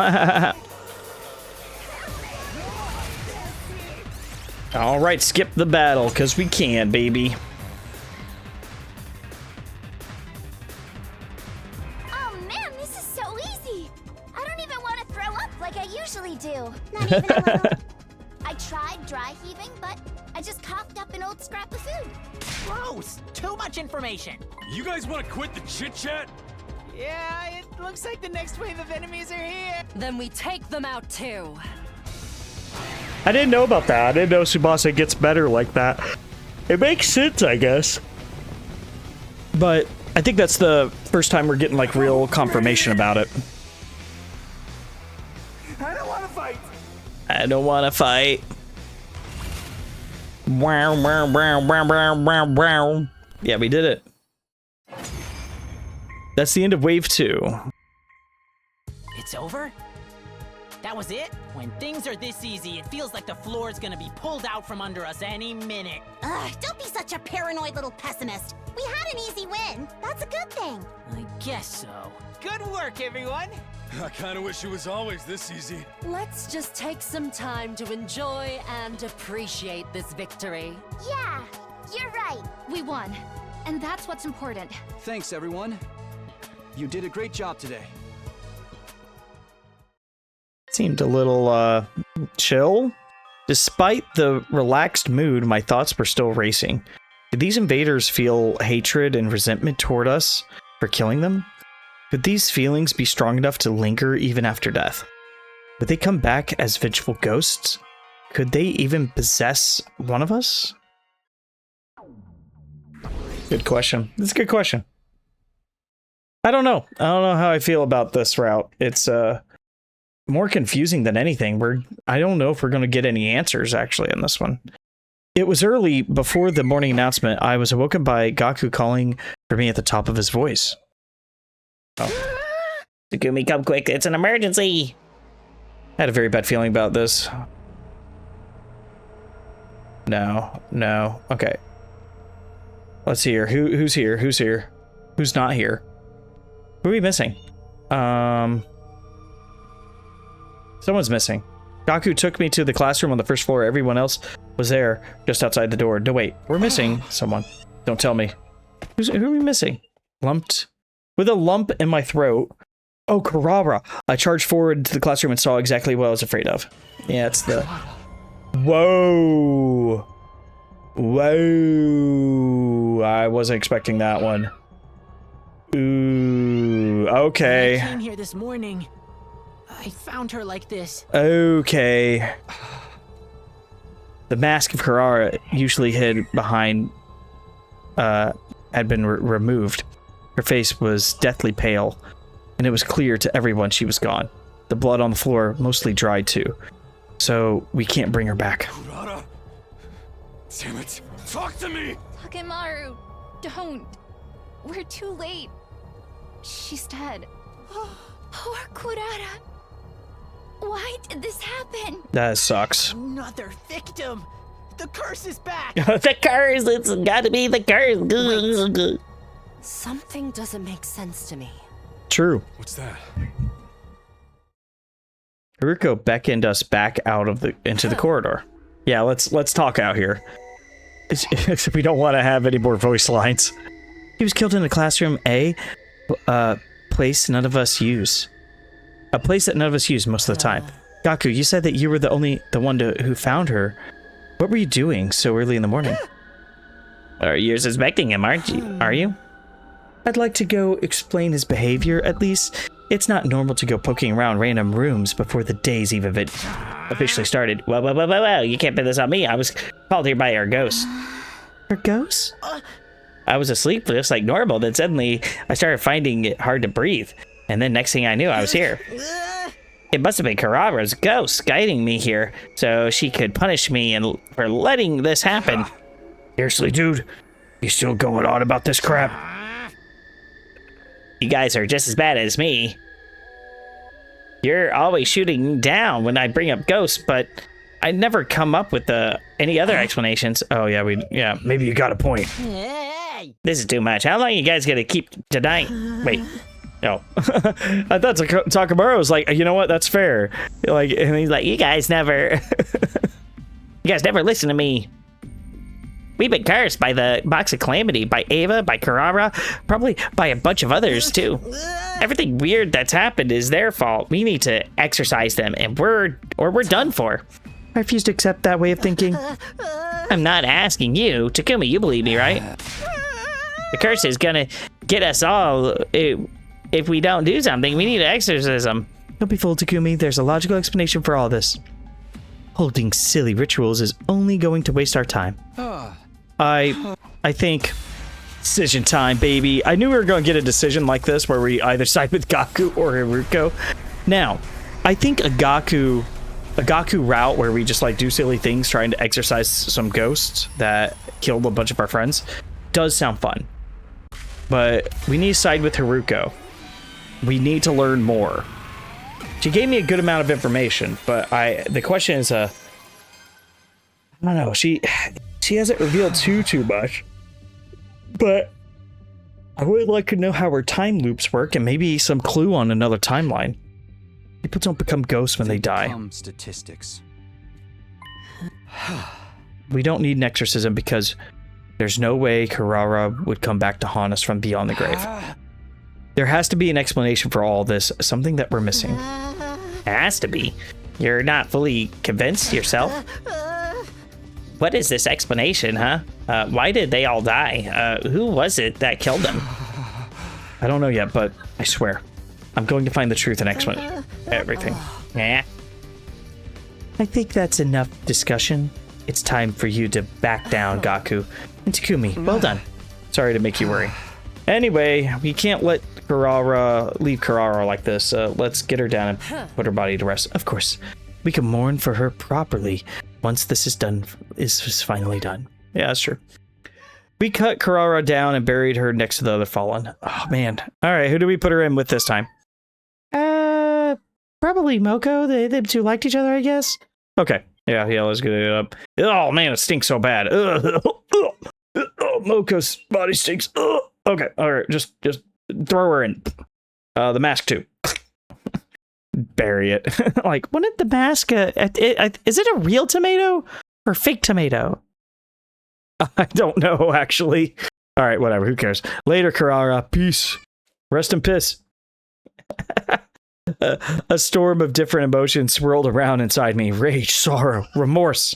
All right, skip the battle, because we can, baby.
Oh man, this is so easy. I don't even want to throw up like I usually do. Not even a little. I tried dry heaving, but I just coughed up an old scrap of food.
Gross! Too much information.
You guys want to quit the chit-chat?
Yeah, it looks like the next wave of enemies are here.
Then we take them out too.
I didn't know about that. I didn't know Tsubasa gets better like that. It makes sense, I guess. But I think that's the first time we're getting like real confirmation about it.
I don't want to fight.
I don't want to fight. Wow, wow, wow, wow, wow, wow, wow. Yeah, we did it. That's the end of wave 2.
It's over? That was it? When things are this easy, it feels like the floor is gonna be pulled out from under us any minute.
Ugh, don't be such a paranoid little pessimist. We had an easy win. That's a good thing.
I guess so. Good work, everyone.
I kind of wish it was always this easy.
Let's just take some time to enjoy and appreciate this victory.
Yeah, you're right. We won. And that's what's important.
Thanks, everyone. You did a great job today.
Seemed a little, chill. Despite the relaxed mood, my thoughts were still racing. Did these invaders feel hatred and resentment toward us for killing them? Could these feelings be strong enough to linger even after death? Would they come back as vengeful ghosts? Could they even possess one of us? Good question. That's a good question. I don't know. I don't know how I feel about this route. It's, more confusing than anything. I don't know if we're going to get any answers, actually, on this one. It was early before the morning announcement. I was awoken by Gaku calling for me at the top of his voice. Oh. Takumi, come quick. It's an emergency. I had a very bad feeling about this. No. Okay. Let's see here. Who's here? Who's here? Who's not here? Who are we missing? Someone's missing. Gaku took me to the classroom on the first floor. Everyone else was there, just outside the door. No, wait. We're missing someone. Don't tell me. Who are we missing? Lumped With a lump in my throat. Oh, Carrara. I charged forward to the classroom and saw exactly what I was afraid of. Yeah, it's the... Whoa. Whoa. I wasn't expecting that one. Ooh, okay.
I came here this morning. I found her like this.
Okay. The mask of Carrara, usually hid behind, had been removed. Her face was deathly pale, and it was clear to everyone she was gone. The blood on the floor mostly dried too. So we can't bring her back.
Kurara! Damn it! Talk to me!
Takemaru, don't. We're too late. She's dead.
Poor Kurara. Why did this happen?
That sucks.
Another victim. The curse is back.
The curse. It's gotta be the curse.
Wait. Something doesn't make sense to me.
True.
What's that?
Hiruko beckoned us back out of into the corridor. Yeah, let's talk out here. We don't want to have any more voice lines. He was killed in a classroom A, place none of us use. A place that none of us use most of the time. Kako, you said that you were the one who found her. What were you doing so early in the morning?
You're suspecting him, aren't you? Are you?
I'd like to go explain his behavior, at least. It's not normal to go poking around random rooms before the day's eve of it officially started.
Well, you can't pin this on me. I was called here by our ghost.
Her ghost?
I was asleep just like normal, then suddenly I started finding it hard to breathe. And then next thing I knew, I was here. It must have been Carrara's ghost guiding me here, so she could punish me for letting this happen.
Seriously, dude, you still going on about this crap?
You guys are just as bad as me. You're always shooting down when I bring up ghosts, but I never come up with any other explanations.
Oh yeah, maybe you got a point.
Hey!
This is too much. How long are you guys gonna keep denying? Wait.
Oh, I thought Takemaru was like, you know what? That's fair. Like, and he's like,
you guys never listen to me. We've been cursed by the Box of Calamity, by Ava, by Carrara, probably by a bunch of others too. Everything weird that's happened is their fault. We need to exorcise them, and we're done for.
I refuse to accept that way of thinking.
I'm not asking you, Takumi. You believe me, right? The curse is gonna get us all. If we don't do something, we need an exorcism.
Don't be fooled, Takumi. There's a logical explanation for all this. Holding silly rituals is only going to waste our time. I think decision time, baby. I knew we were going to get a decision like this where we either side with Gaku or Hiruko. Now, I think a Gaku route where we just like do silly things trying to exorcise some ghosts that killed a bunch of our friends does sound fun. But we need to side with Hiruko. We need to learn more. She gave me a good amount of information, but the question is, I don't know. She hasn't revealed too much, but I would like to know how her time loops work and maybe some clue on another timeline. People don't become ghosts when they die.
Statistics.
We don't need an exorcism because there's no way Carrara would come back to haunt us from beyond the grave. There has to be an explanation for all this, something that we're missing.
It has to be. You're not fully convinced yourself? What is this explanation, huh? Why did they all die? Who was it that killed them?
I don't know yet, but I swear, I'm going to find the truth and explain everything.
Yeah.
I think that's enough discussion. It's time for you to back down, Gaku. And Takumi, well done. Sorry to make you worry. Anyway, we can't let leave Carrara like this. Let's get her down and put her body to rest. Of course, we can mourn for her properly once this is finally done. Yeah, that's true. We cut Carrara down and buried her next to the other fallen. Oh man. All right, who do we put her in with this time? Probably Moko. They two liked each other, I guess. Okay. Yeah, let's get it up. Oh man, it stinks so bad. Moko's body stinks. Okay, all right, just throw her in. The mask too. Bury it. Like, wouldn't the mask? Is it a real tomato or fake tomato? I don't know actually. All right, whatever. Who cares? Later, Carrara. Peace. Rest in piss. A storm of different emotions swirled around inside me. Rage, sorrow, remorse.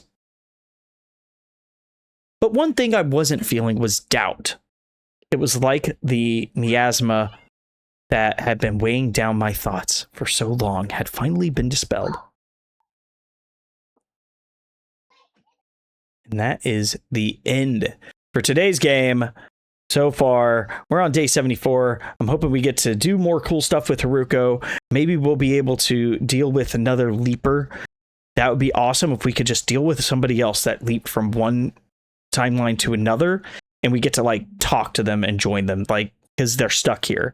But one thing I wasn't feeling was doubt. It was like the miasma that had been weighing down my thoughts for so long had finally been dispelled. And that is the end for today's game. So far, we're on day 74. I'm hoping we get to do more cool stuff with Hiruko. Maybe we'll be able to deal with another leaper. That would be awesome if we could just deal with somebody else that leaped from one timeline to another, and we get to like talk to them and join them, like, because they're stuck here.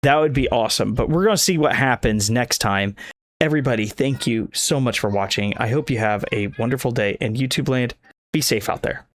That would be awesome. But we're going to see what happens next time. Everybody, thank you so much for watching. I hope you have a wonderful day, and YouTube land, be safe out there.